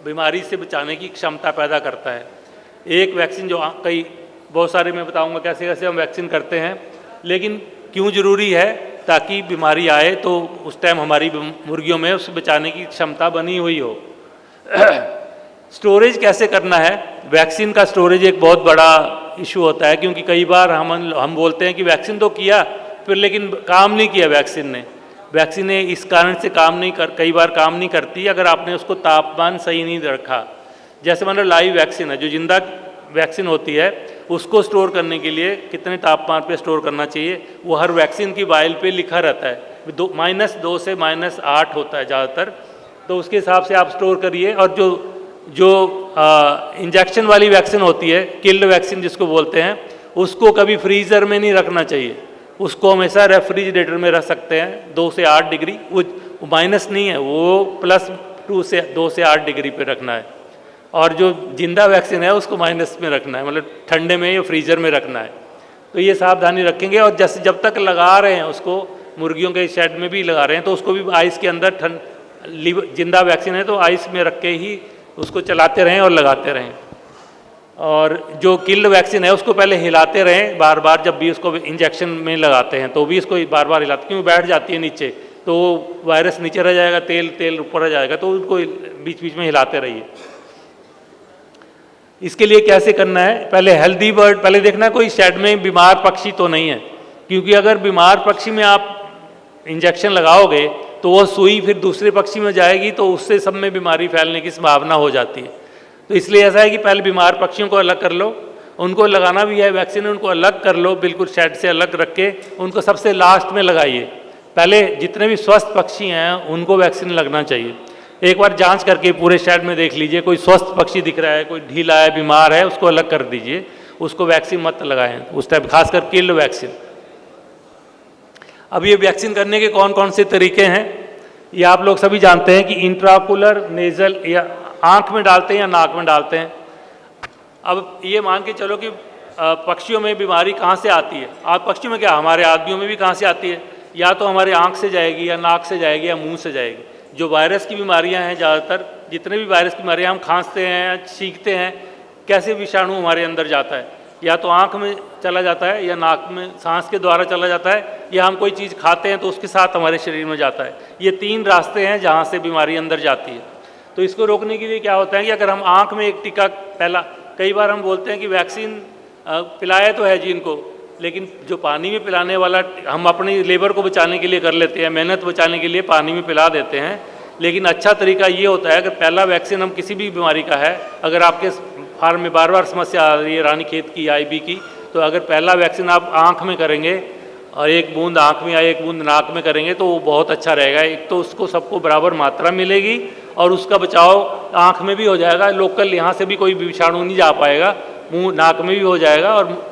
बीमारी से बचाने की क्षमता पैदा करता है। एक वैक्सीन जो कई बहुत सारे मैं बताऊंगा कैसे कैसे हम वैक्सीन करते हैं, लेकिन क्यों ज़रूरी है? ताकि बीमारी आए तो उस टाइम हमारी मुर्गियों में उस बचाने की क्षमता बनी हुई हो। स्टोरेज कैसे करना है? वैक्सीन का स्टोरेज एक बहुत बड़ा इशू होता है, क्योंकि कई बार हम बोलते हैं कि वैक्सीन तो किया फिर लेकिन काम नहीं किया वैक्सीन ने। वैक्सीन ने इस कारण से कई बार काम नहीं करती अगर आपने उसको तापमान सही नहीं रखा। जैसे मान लो लाइव वैक्सीन है, जो जिंदा वैक्सीन होती है उसको स्टोर करने के लिए कितने तापमान पे स्टोर करना चाहिए वो हर वैक्सीन की वायल पे लिखा रहता है। -2 से -8 होता है ज़्यादातर, तो उसके हिसाब से आप स्टोर करिए। और जो इंजेक्शन वाली वैक्सीन होती है, किल्ड वैक्सीन जिसको बोलते हैं, उसको कभी फ्रीज़र में नहीं रखना चाहिए, उसको हमेशा रेफ्रिजरेटर में रख सकते हैं 2 से 8 डिग्री। वो माइनस नहीं है, वो +2 से 8 डिग्री पे रखना है। और जो जिंदा वैक्सीन है उसको माइनस में रखना है, मतलब ठंडे में या फ्रीजर में रखना है। तो ये सावधानी रखेंगे। और जैसे जब तक लगा रहे हैं उसको, मुर्गियों के शेड में भी लगा रहे हैं, तो उसको भी आइस के अंदर जिंदा वैक्सीन है तो आइस में रख के ही उसको चलाते रहें और लगाते रहें। और जो किल्ड वैक्सीन है उसको पहले हिलाते रहें बार बार, जब भी उसको इंजेक्शन में लगाते हैं तो भी इसको बार बार हिलाते, क्योंकि बैठ जाती है नीचे तो वायरस नीचे रह जाएगा, तेल ऊपर रह जाएगा, तो उनको बीच बीच में हिलाते रहिए। इसके लिए कैसे करना है? पहले हेल्दी बर्ड, पहले देखना है कोई शेड में बीमार पक्षी तो नहीं है, क्योंकि अगर बीमार पक्षी में आप इंजेक्शन लगाओगे तो वो सुई फिर दूसरे पक्षी में जाएगी, तो उससे सब में बीमारी फैलने की संभावना हो जाती है। तो इसलिए ऐसा है कि पहले बीमार पक्षियों को अलग कर लो, उनको लगाना भी है वैक्सीन, उनको अलग कर लो, बिल्कुल शेड से अलग रख के उनको सबसे लास्ट में लगाइए। पहले जितने भी स्वस्थ पक्षी हैं उनको वैक्सीन लगना चाहिए। एक बार जांच करके पूरे शेड में देख लीजिए, कोई स्वस्थ पक्षी दिख रहा है, कोई ढीला है, बीमार है, उसको अलग कर दीजिए, उसको वैक्सीन मत लगाएं उस टाइम, खासकर किल्ड वैक्सीन। अब ये वैक्सीन करने के कौन कौन से तरीके हैं ये आप लोग सभी जानते हैं कि इंट्राकुलर, नेजल, या आँख में डालते हैं या नाक में डालते हैं। अब ये मान के चलो कि पक्षियों में बीमारी कहाँ से आती है? आप पक्षियों में क्या, हमारे आदमियों में भी कहाँ से आती है? या तो हमारे आँख से जाएगी, या नाक से जाएगी, या मुंह से जाएगी। जो वायरस की बीमारियां हैं, ज़्यादातर जितने भी वायरस की बीमारियां, हम खांसते हैं, छींकते हैं, कैसे विषाणु हमारे अंदर जाता है? या तो आँख में चला जाता है, या नाक में सांस के द्वारा चला जाता है, या हम कोई चीज़ खाते हैं तो उसके साथ हमारे शरीर में जाता है। ये 3 रास्ते हैं जहाँ से बीमारी अंदर जाती है। तो इसको रोकने के लिए क्या होता है कि अगर हम आँख में एक टीका, पहला कई बार हम बोलते हैं कि वैक्सीन पिलाया तो है जी इनको, लेकिन जो पानी में पिलाने वाला हम अपनी लेबर को बचाने के लिए कर लेते हैं, मेहनत बचाने के लिए पानी में पिला देते हैं। लेकिन अच्छा तरीका ये होता है, अगर पहला वैक्सीन हम किसी भी बीमारी का है, अगर आपके फार्म में बार बार समस्या आ रही है रानीखेत की, आईबी की, तो अगर पहला वैक्सीन आप आँख में करेंगे और 1 बूंद आँख में या 1 बूंद नाक में करेंगे तो वो बहुत अच्छा रहेगा। एक तो उसको सबको बराबर मात्रा मिलेगी और उसका बचाव आँख में भी हो जाएगा, लोकल यहाँ से भी कोई विषाणु नहीं जा पाएगा, मुँह नाक में भी हो जाएगा। और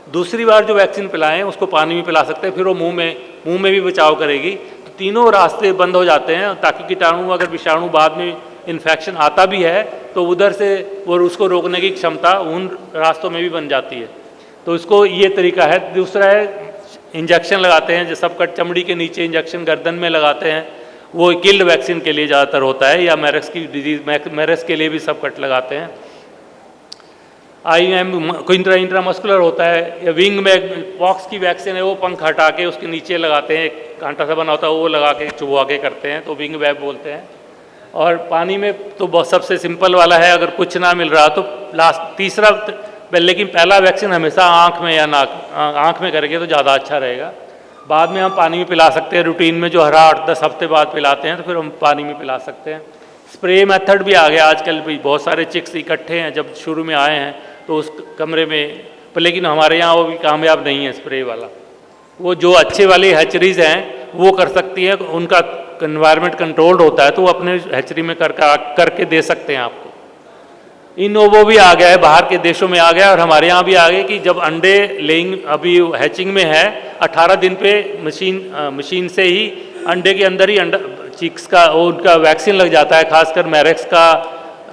दूसरी बार जो वैक्सीन पिलाएं उसको पानी में पिला सकते हैं, फिर वो मुंह में भी बचाव करेगी। तो तीनों रास्ते बंद हो जाते हैं, ताकि कीटाणु, अगर विषाणु बाद में इन्फेक्शन आता भी है तो उधर से वो उसको रोकने की क्षमता उन रास्तों में भी बन जाती है। तो इसको ये तरीका है। दूसरा है इंजेक्शन लगाते हैं, जो सबकट चमड़ी के नीचे इंजेक्शन गर्दन में लगाते हैं, वो किल्ड वैक्सीन के लिए ज़्यादातर होता है, या मेरक्स की डिजीज मेरक्स के लिए भी सबकट लगाते हैं। IM इंट्रामस्कुलर होता है, या विंग में पॉक्स की वैक्सीन है, वो पंख हटा के उसके नीचे लगाते हैं, एक कांटा सा बना होता है, वो लगा के चुबवा के करते हैं, तो विंग वेब बोलते हैं। और पानी में तो बहुत सबसे सिंपल वाला है, अगर कुछ ना मिल रहा तो लेकिन पहला वैक्सीन हमेशा आँख में या आँख में करेंगे तो ज़्यादा अच्छा रहेगा। बाद में हम पानी में पिला सकते हैं, रूटीन में जो हरा 8-10 हफ्ते बाद पिलाते हैं तो फिर हम पानी में पिला सकते हैं। स्प्रे मेथड भी आ गया आजकल भी, बहुत सारे चिक्स इकट्ठे हैं जब शुरू में आए हैं तो उस कमरे में, पर लेकिन हमारे यहाँ वो भी कामयाब नहीं है स्प्रे वाला। वो जो अच्छे वाली हैचरीज हैं वो कर सकती है, उनका एनवायरनमेंट कंट्रोल्ड होता है तो वो अपने हैचरी में करके दे सकते हैं आपको। इनोवो भी आ गया है, बाहर के देशों में आ गया और हमारे यहाँ भी आ गया कि जब अंडे लेइंग अभी हैचिंग में है 18 दिन पे मशीन से ही अंडे के अंदर ही अंडा चिक्स का उनका वैक्सीन लग जाता है, खासकर मैरेक्स का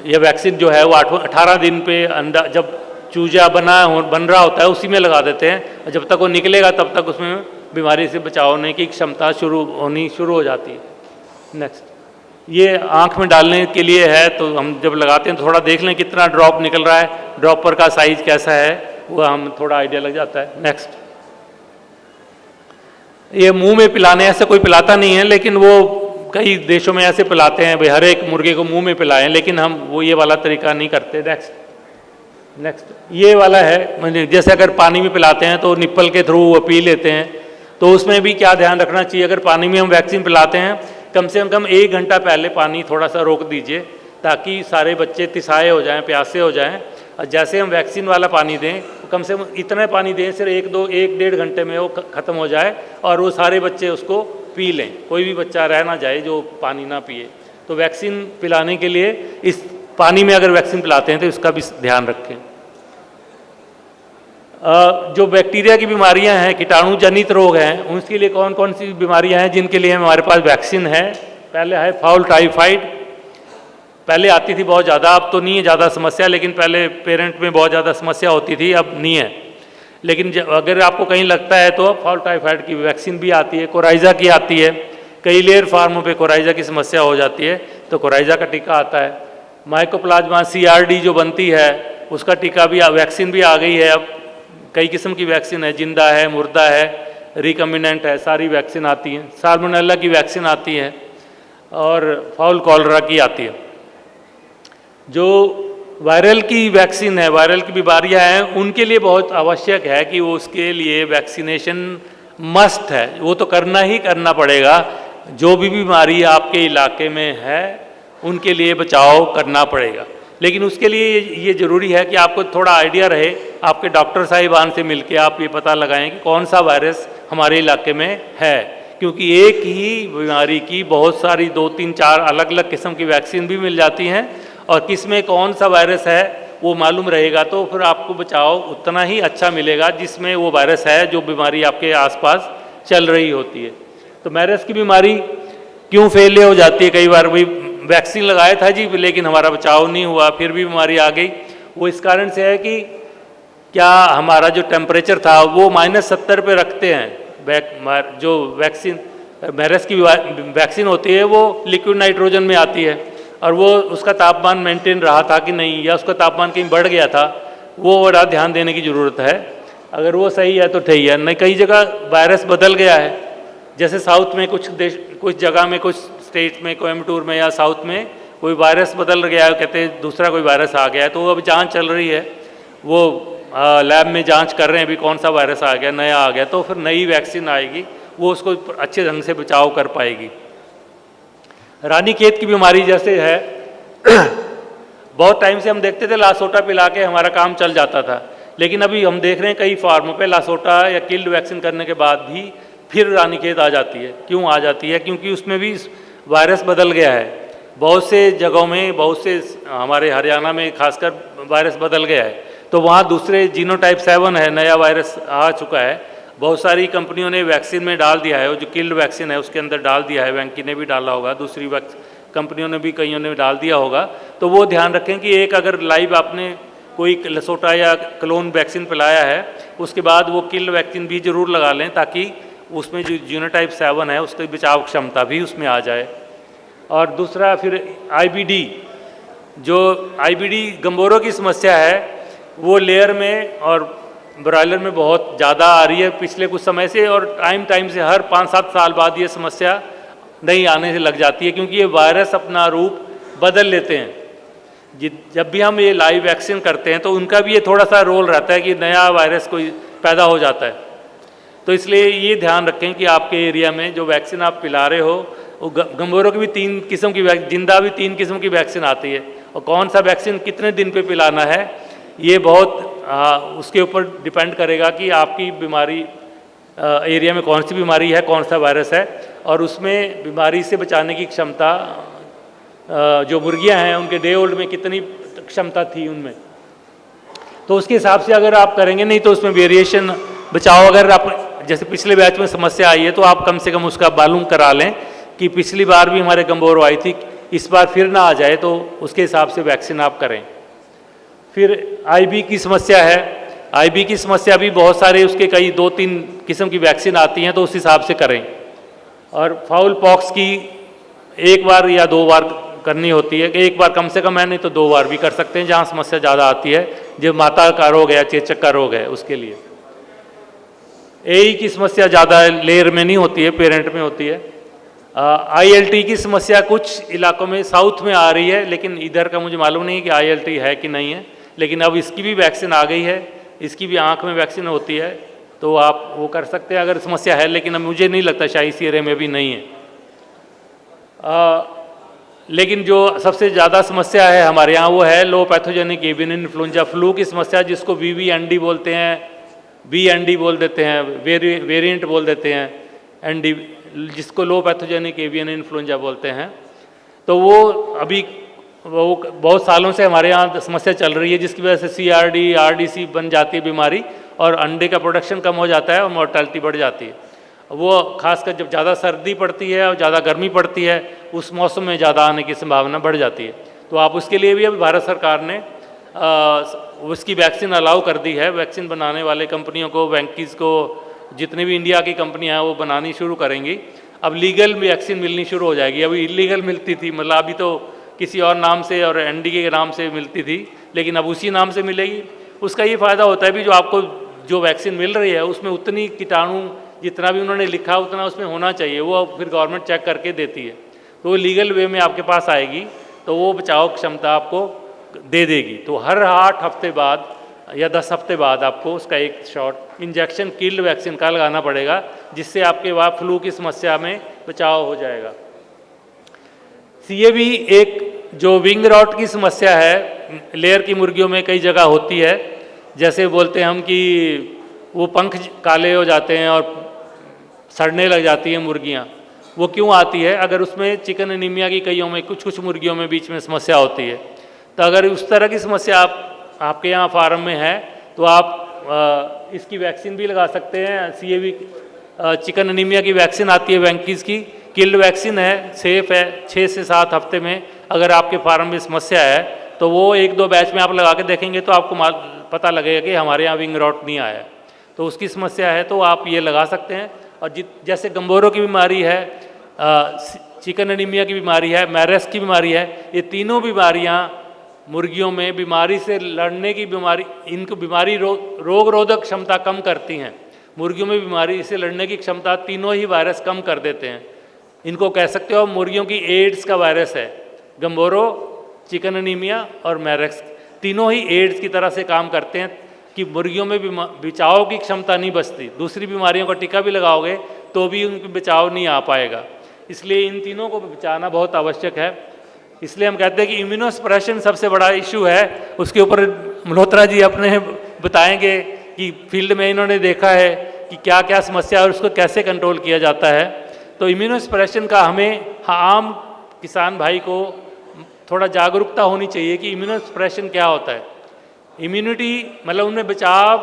यह वैक्सीन जो है वो 18 दिन पे अंडा जब चूजा बन रहा होता है उसी में लगा देते हैं, और जब तक वो निकलेगा तब तक उसमें बीमारी से बचाव होने की क्षमता शुरू हो जाती है। नेक्स्ट, ये आँख में डालने के लिए है तो हम जब लगाते हैं तो थोड़ा देख लें कितना ड्रॉप निकल रहा है, ड्रॉपर का साइज कैसा है, वो हम थोड़ा आइडिया लग जाता है। नेक्स्ट, ये मुंह में पिलाने ऐसे कोई पिलाता नहीं है, लेकिन वो कई देशों में ऐसे पिलाते हैं भाई हर एक मुर्गे को मुंह में पिलाएं, लेकिन हम वो ये वाला तरीका नहीं करते। नेक्स्ट ये वाला है, जैसे अगर पानी में पिलाते हैं तो निप्पल के थ्रू वो पी लेते हैं, तो उसमें भी क्या ध्यान रखना चाहिए, अगर पानी में हम वैक्सीन पिलाते हैं कम से कम 1 घंटा पहले पानी थोड़ा सा रोक दीजिए ताकि सारे बच्चे तिसाए हो जाएं, प्यासे हो जाएं। और जैसे हम वैक्सीन वाला पानी दें तो कम से कम इतना पानी दें सिर्फ 1-1.5 घंटे में वो ख़त्म हो जाए और वो सारे बच्चे उसको पी लें, कोई भी बच्चा रह ना जाए जो पानी ना पिए। तो वैक्सीन पिलाने के लिए इस पानी में अगर वैक्सीन पिलाते हैं तो इसका भी ध्यान रखें। जो बैक्टीरिया की बीमारियां हैं, कीटाणु जनित रोग हैं, उसके लिए कौन कौन सी बीमारियां हैं जिनके लिए हमारे पास वैक्सीन है। पहले है फाउल टाइफाइड, पहले आती थी बहुत ज़्यादा, अब तो नहीं है ज़्यादा समस्या, लेकिन पहले पेरेंट में बहुत ज़्यादा समस्या होती थी, अब नहीं है। लेकिन अगर आपको कहीं लगता है तो फाउल टाइफाइड की वैक्सीन भी आती है, कोराइजा की आती है, कई लेयर फार्मों पे कोराइजा की समस्या हो जाती है तो कोराइजा का टीका आता है। माइकोप्लाज्मा CRD जो बनती है उसका टीका भी, वैक्सीन भी आ गई है, अब कई किस्म की वैक्सीन है, जिंदा है, मुर्दा है, रिकम्बिनेंट है, सारी वैक्सीन आती हैं। साल्मोनेला की वैक्सीन आती है और फाउल कॉलरा की आती है। जो वायरल की वैक्सीन है, वायरल की बीमारियां हैं, उनके लिए बहुत आवश्यक है कि वो उसके लिए वैक्सीनेशन मस्ट है, वो तो करना ही करना पड़ेगा। जो भी बीमारी आपके इलाके में है उनके लिए बचाव करना पड़ेगा, लेकिन उसके लिए ये ज़रूरी है कि आपको थोड़ा आइडिया रहे, आपके डॉक्टर साहिबान से मिलके आप ये पता लगाएं कि कौन सा वायरस हमारे इलाके में है, क्योंकि एक ही बीमारी की बहुत सारी 2-3-4 अलग अलग किस्म की वैक्सीन भी मिल जाती हैं, और किस में कौन सा वायरस है वो मालूम रहेगा तो फिर आपको बचाव उतना ही अच्छा मिलेगा जिसमें वो वायरस है जो बीमारी आपके आसपास चल रही होती है। तो मैरेस की बीमारी क्यों फेल हो जाती है, कई बार भी वैक्सीन लगाया था जी लेकिन हमारा बचाव नहीं हुआ, फिर भी बीमारी आ गई। वो इस कारण से है कि क्या हमारा जो टेम्परेचर था वो -70 पे रखते हैं। जो वैक्सीन मैरेस की वैक्सीन होती है वो लिक्विड नाइट्रोजन में आती है, और वो उसका तापमान मेंटेन रहा था कि नहीं, या उसका तापमान कहीं बढ़ गया था, वो बड़ा ध्यान देने की ज़रूरत है। अगर वो सही है तो ठीक है, नहीं कई जगह वायरस बदल गया है, जैसे साउथ में कुछ जगह में, कुछ स्टेट में, कोयम्बटूर में या साउथ में कोई वायरस बदल गया है, कहते हैं दूसरा कोई वायरस आ गया है, तो वो अभी जांच चल रही है, वो लैब में जांच कर रहे हैं अभी कौन सा वायरस आ गया, नया आ गया, तो फिर नई वैक्सीन आएगी, वो उसको अच्छे ढंग से बचाव कर पाएगी। रानीखेत की बीमारी जैसे है बहुत टाइम से हम देखते थे लासोटा पिला के हमारा काम चल जाता था, लेकिन अभी हम देख रहे हैं कई फार्मों पे लासोटा या किल्ड वैक्सीन करने के बाद भी फिर रानीखेत आ जाती है। क्यों आ जाती है? क्योंकि उसमें भी वायरस बदल गया है, बहुत से जगहों में, बहुत से हमारे हरियाणा में खासकर वायरस बदल गया है, तो वहाँ दूसरे जीनोटाइप 7 है, नया वायरस आ चुका है। बहुत सारी कंपनियों ने वैक्सीन में डाल दिया है, वो जो किल्ड वैक्सीन है उसके अंदर डाल दिया है, वैंकी ने भी डाला होगा, दूसरी कंपनियों ने भी, कईयों ने डाल दिया होगा। तो वो ध्यान रखें कि एक अगर लाइव आपने कोई लसोटा या क्लोन वैक्सीन पिलाया है, उसके बाद वो किल्ड वैक्सीन भी ज़रूर लगा लें, ताकि उसमें जो जीनोटाइप 7 है उसकी बचाव क्षमता भी उसमें आ जाए। और दूसरा फिर IBD, जो IBD गंबोरों की समस्या है, वो लेयर में और ब्रॉयलर में बहुत ज़्यादा आ रही है पिछले कुछ समय से, और टाइम से हर 5-7 साल बाद ये समस्या नहीं आने से लग जाती है, क्योंकि ये वायरस अपना रूप बदल लेते हैं। जब भी हम ये लाइव वैक्सीन करते हैं तो उनका भी ये थोड़ा सा रोल रहता है कि नया वायरस कोई पैदा हो जाता है। तो इसलिए ये ध्यान रखें कि आपके एरिया में जो वैक्सीन आप पिला रहे हो वो गंभीरों की भी 3 किस्म की जिंदा भी 3 किस्म की वैक्सीन आती है, और कौन सा वैक्सीन कितने दिन पे पिलाना है ये बहुत उसके ऊपर डिपेंड करेगा कि आपकी बीमारी एरिया में कौन सी बीमारी है, कौन सा वायरस है, और उसमें बीमारी से बचाने की क्षमता जो मुर्गियां हैं उनके डे ओल्ड में कितनी क्षमता थी उनमें, तो उसके हिसाब से अगर आप करेंगे। नहीं तो उसमें वेरिएशन बचाओ, अगर आप जैसे पिछले बैच में समस्या आई है तो आप कम से कम उसका मालूम करा लें कि पिछली बार भी हमारे गंभोरो आई थी, इस बार फिर ना आ जाए, तो उसके हिसाब से वैक्सीन आप करें। फिर आईबी की समस्या है, आईबी की समस्या भी बहुत सारे उसके कई 2-3 किस्म की वैक्सीन आती हैं, तो उस हिसाब से करें। और फाउल पॉक्स की 1 बार या 2 बार करनी होती है, कि 1 बार कम से कम है, नहीं तो 2 बार भी कर सकते हैं जहाँ समस्या ज़्यादा आती है, जो माता का रोग है, चेचक का रोग है, उसके लिए। एई की समस्या ज़्यादा लेयर में नहीं होती है, पेरेंट में होती है। आईएलटी की समस्या कुछ इलाकों में साउथ में आ रही है, लेकिन इधर का मुझे मालूम नहीं है कि आईएलटी है कि नहीं है, लेकिन अब इसकी भी वैक्सीन आ गई है, इसकी भी आँख में वैक्सीन होती है, तो आप वो कर सकते हैं अगर समस्या है, लेकिन अब मुझे नहीं लगता शायद इस एरिया में भी नहीं है। लेकिन जो सबसे ज़्यादा समस्या है हमारे यहाँ वो है लो पैथोजेनिक एवियन इन्फ्लुएंजा फ्लू की समस्या, जिसको VVND बोलते हैं, BND बोल देते हैं, वेरिएंट बोल देते हैं, ND, जिसको लो पैथोजेनिक एवियन इन्फ्लुएंजा बोलते हैं। तो वो अभी वो बहुत सालों से हमारे यहाँ समस्या चल रही है, जिसकी वजह से CRD RDC बन जाती है बीमारी, और अंडे का प्रोडक्शन कम हो जाता है और मोर्टेलिटी बढ़ जाती है। वो खासकर जब ज़्यादा सर्दी पड़ती है और ज़्यादा गर्मी पड़ती है, उस मौसम में ज़्यादा आने की संभावना बढ़ जाती है। तो आप उसके लिए भी अभी भारत सरकार ने उसकी वैक्सीन अलाउ कर दी है। वैक्सीन बनाने वाले कंपनियों को, वैंकीज़ को, जितनी भी इंडिया की कंपनियां हैं वो बनानी शुरू करेंगी। अब लीगल वैक्सीन मिलनी शुरू हो जाएगी, अभी इलीगल मिलती थी, मतलब अभी तो किसी और नाम से और NDA के नाम से मिलती थी, लेकिन अब उसी नाम से मिलेगी। उसका ये फ़ायदा होता है भी जो आपको जो वैक्सीन मिल रही है उसमें उतनी कीटाणु जितना भी उन्होंने लिखा उतना उसमें होना चाहिए, वो फिर गवर्नमेंट चेक करके देती है, तो वो लीगल वे में आपके पास आएगी, तो वो बचाव क्षमता आपको दे देगी। तो हर 8 हफ्ते बाद या 10 हफ्ते बाद आपको उसका एक शॉट इंजेक्शन किल्ड वैक्सीन का लगाना पड़ेगा, जिससे आपके वहाँ फ्लू की समस्या में बचाव हो जाएगा। CAV एक जो विंग रॉट की समस्या है, लेयर की मुर्गियों में कई जगह होती है, जैसे बोलते हैं हम कि वो पंख काले हो जाते हैं और सड़ने लग जाती हैं मुर्गियाँ। वो क्यों आती है? अगर उसमें चिकन एनीमिया की कईयों में कुछ मुर्गियों में बीच में समस्या होती है, तो अगर उस तरह की समस्या आपके यहाँ फार्म में है तो आप इसकी वैक्सीन भी लगा सकते हैं। CAV चिकन एनीमिया की वैक्सीन आती है, वैंकीज़ की किल्ड वैक्सीन है, सेफ है। 6 से 7 हफ्ते में अगर आपके फार्म में समस्या है तो वो 1-2 बैच में आप लगा के देखेंगे तो आपको पता लगेगा कि हमारे यहाँ विंग रॉट नहीं आया, तो उसकी समस्या है तो आप ये लगा सकते हैं। और जैसे गंभोरों की बीमारी है, चिकन एनीमिया की बीमारी है, मैरेस की बीमारी है, ये तीनों बीमारियाँ मुर्गियों में बीमारी से लड़ने की इनको बीमारी रोग रोधक क्षमता कम करती हैं। मुर्गियों में बीमारी से लड़ने की क्षमता तीनों ही वायरस कम कर देते हैं। इनको कह सकते हो मुर्गियों की एड्स का वायरस है, गंभोरो, चिकन एनीमिया और मैरेक्स, तीनों ही एड्स की तरह से काम करते हैं कि मुर्गियों में बचाव की क्षमता नहीं बचती। दूसरी बीमारियों का टीका भी लगाओगे तो भी उनकी बचाव नहीं आ पाएगा, इसलिए इन तीनों को बचाना बहुत आवश्यक है। इसलिए हम कहते हैं कि इम्यूनोसप्रेशन सबसे बड़ा इशू है। उसके ऊपर मल्होत्रा जी अपने बताएंगे कि फील्ड में इन्होंने देखा है कि क्या क्या समस्या है और उसको कैसे कंट्रोल किया जाता है। तो इम्यूनोसप्रेशन का हमें आम किसान भाई को थोड़ा जागरूकता होनी चाहिए कि इम्यूनोसप्रेशन क्या होता है। इम्यूनिटी मतलब उनमें बचाव,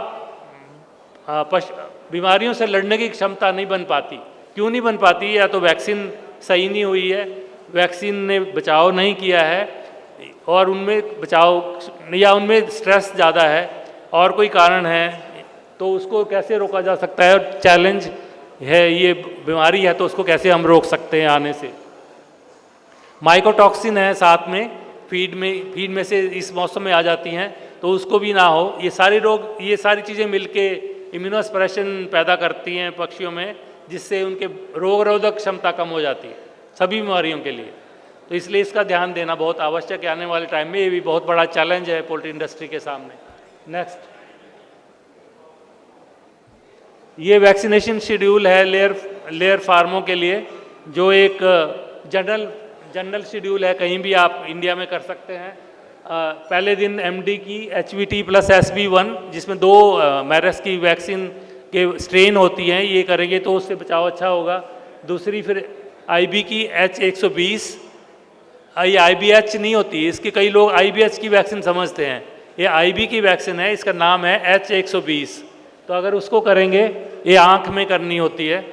बीमारियों से लड़ने की क्षमता नहीं बन पाती। क्यों नहीं बन पाती? या तो वैक्सीन सही नहीं हुई है, वैक्सीन ने बचाव नहीं किया है, और उनमें बचाव या उनमें स्ट्रेस ज़्यादा है, और कोई कारण है, तो उसको कैसे रोका जा सकता है? और चैलेंज है, ये बीमारी है तो उसको कैसे हम रोक सकते हैं आने से। माइकोटॉक्सिन है साथ में, फीड में से इस मौसम में आ जाती हैं, तो उसको भी ना हो। ये सारी चीज़ें मिलके इम्यूनोसप्रेशन पैदा करती हैं पक्षियों में, जिससे उनके रोग रोधक क्षमता कम हो जाती है सभी बीमारियों के लिए। तो इसलिए इसका ध्यान देना बहुत आवश्यक है। आने वाले टाइम में ये भी बहुत बड़ा चैलेंज है पोल्ट्री इंडस्ट्री के सामने। नेक्स्ट। ये वैक्सीनेशन शेड्यूल है लेयर फार्मों के लिए, जो एक जनरल शेड्यूल है, कहीं भी आप इंडिया में कर सकते हैं। पहले दिन एमडी की HVT प्लस SB1, जिसमें 2 मैरस की वैक्सीन के स्ट्रेन होती हैं, ये करेंगे तो उससे बचाव अच्छा होगा। दूसरी फिर IB की H120, ये IBH नहीं होती, इसके कई लोग IBH की वैक्सीन समझते हैं, ये IB की वैक्सीन है, इसका नाम है H120। तो अगर उसको करेंगे, ये आँख में करनी होती है,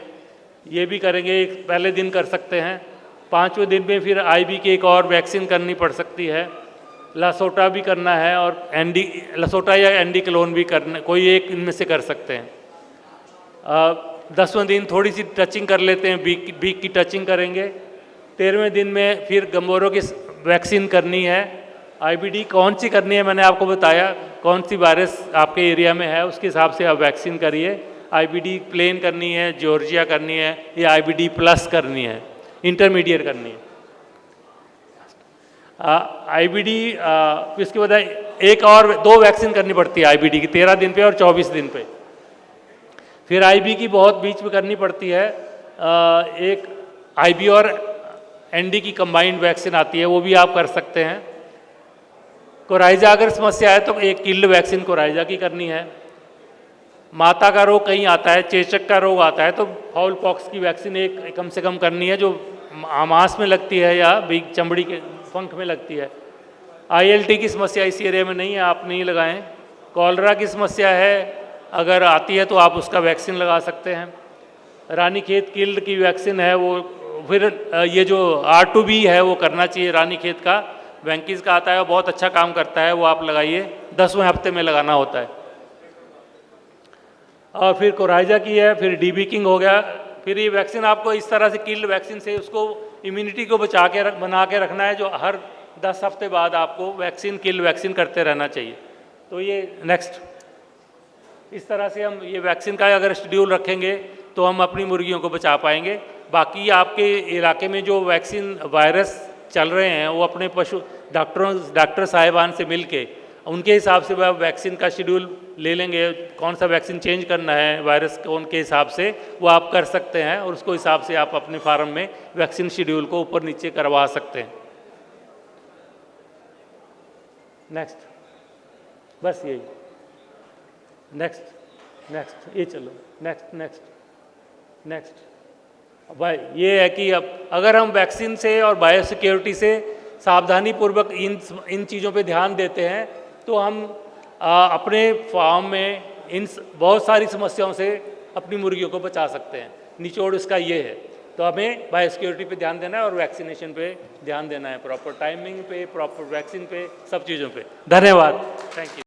ये भी करेंगे, एक पहले दिन कर सकते हैं। 5वें दिन में फिर IB की एक और वैक्सीन करनी पड़ सकती है, लासोटा भी करना है, और लासोटा या एंडीक्लोन भी करना, कोई एक इनमें से कर सकते हैं। 10वें दिन थोड़ी सी टचिंग कर लेते हैं, बीक की टचिंग करेंगे। 13वें दिन में फिर गंबोरों की वैक्सीन करनी है। IBD कौन सी करनी है मैंने आपको बताया, कौन सी वायरस आपके एरिया में है उसके हिसाब से आप वैक्सीन करिए। IBD प्लेन करनी है, जॉर्जिया करनी है, या IBD प्लस करनी है, इंटरमीडिएट करनी है। IBD इसके बाद एक और 2 वैक्सीन करनी पड़ती है IBD की, 13 दिन पे और 24 दिन पे। फिर IB की बहुत बीच में करनी पड़ती है, एक IB और ND की कंबाइंड वैक्सीन आती है, वो भी आप कर सकते हैं। कोराइजा अगर समस्या है तो एक किल्ड वैक्सीन कोराइजा की करनी है। माता का रोग कहीं आता है, चेचक का रोग आता है, तो फाउल पॉक्स की वैक्सीन एक कम से कम करनी है, जो मांस में लगती है या बीक चमड़ी के पंख में लगती है। ILT की समस्या इस एरिया में नहीं है, आप नहीं लगाएं। कॉलरा की समस्या है, अगर आती है तो आप उसका वैक्सीन लगा सकते हैं। रानीखेत किल्ड की वैक्सीन है, वो फिर ये जो R2B है वो करना चाहिए रानीखेत का। वेंकीज का आता है, वो बहुत अच्छा काम करता है, वो आप लगाइए, 10वें हफ्ते में लगाना होता है। और फिर कोराइजा की है, फिर डीबीकिंग हो गया। फिर ये वैक्सीन आपको इस तरह से किल्ड वैक्सीन से उसको इम्यूनिटी को बना के रखना है, जो हर 10 हफ्ते बाद आपको किल्ड वैक्सीन करते रहना चाहिए। तो ये नेक्स्ट इस तरह से हम ये वैक्सीन का अगर शेड्यूल रखेंगे तो हम अपनी मुर्गियों को बचा पाएंगे। बाकी आपके इलाके में जो वैक्सीन वायरस चल रहे हैं, वो अपने पशु डॉक्टर साहिबान से मिल के उनके हिसाब से वह वैक्सीन का शेड्यूल ले लेंगे, कौन सा वैक्सीन चेंज करना है वायरस के उनके हिसाब से वो आप कर सकते हैं, और उसको हिसाब से आप अपने फार्म में वैक्सीन शेड्यूल को ऊपर नीचे करवा सकते हैं। नेक्स्ट, बस यही, नेक्स्ट ये चलो, नेक्स्ट भाई, ये है कि अब अगर हम वैक्सीन से और बायोसिक्योरिटी से सावधानी पूर्वक इन चीज़ों पे ध्यान देते हैं तो हम अपने फार्म में इन बहुत सारी समस्याओं से अपनी मुर्गियों को बचा सकते हैं। निचोड़ इसका ये है। तो हमें बायोसिक्योरिटी पे ध्यान देना है और वैक्सीनेशन पे ध्यान देना है, प्रॉपर टाइमिंग पे, प्रॉपर वैक्सीन पे, सब चीज़ों पे। धन्यवाद, थैंक यू।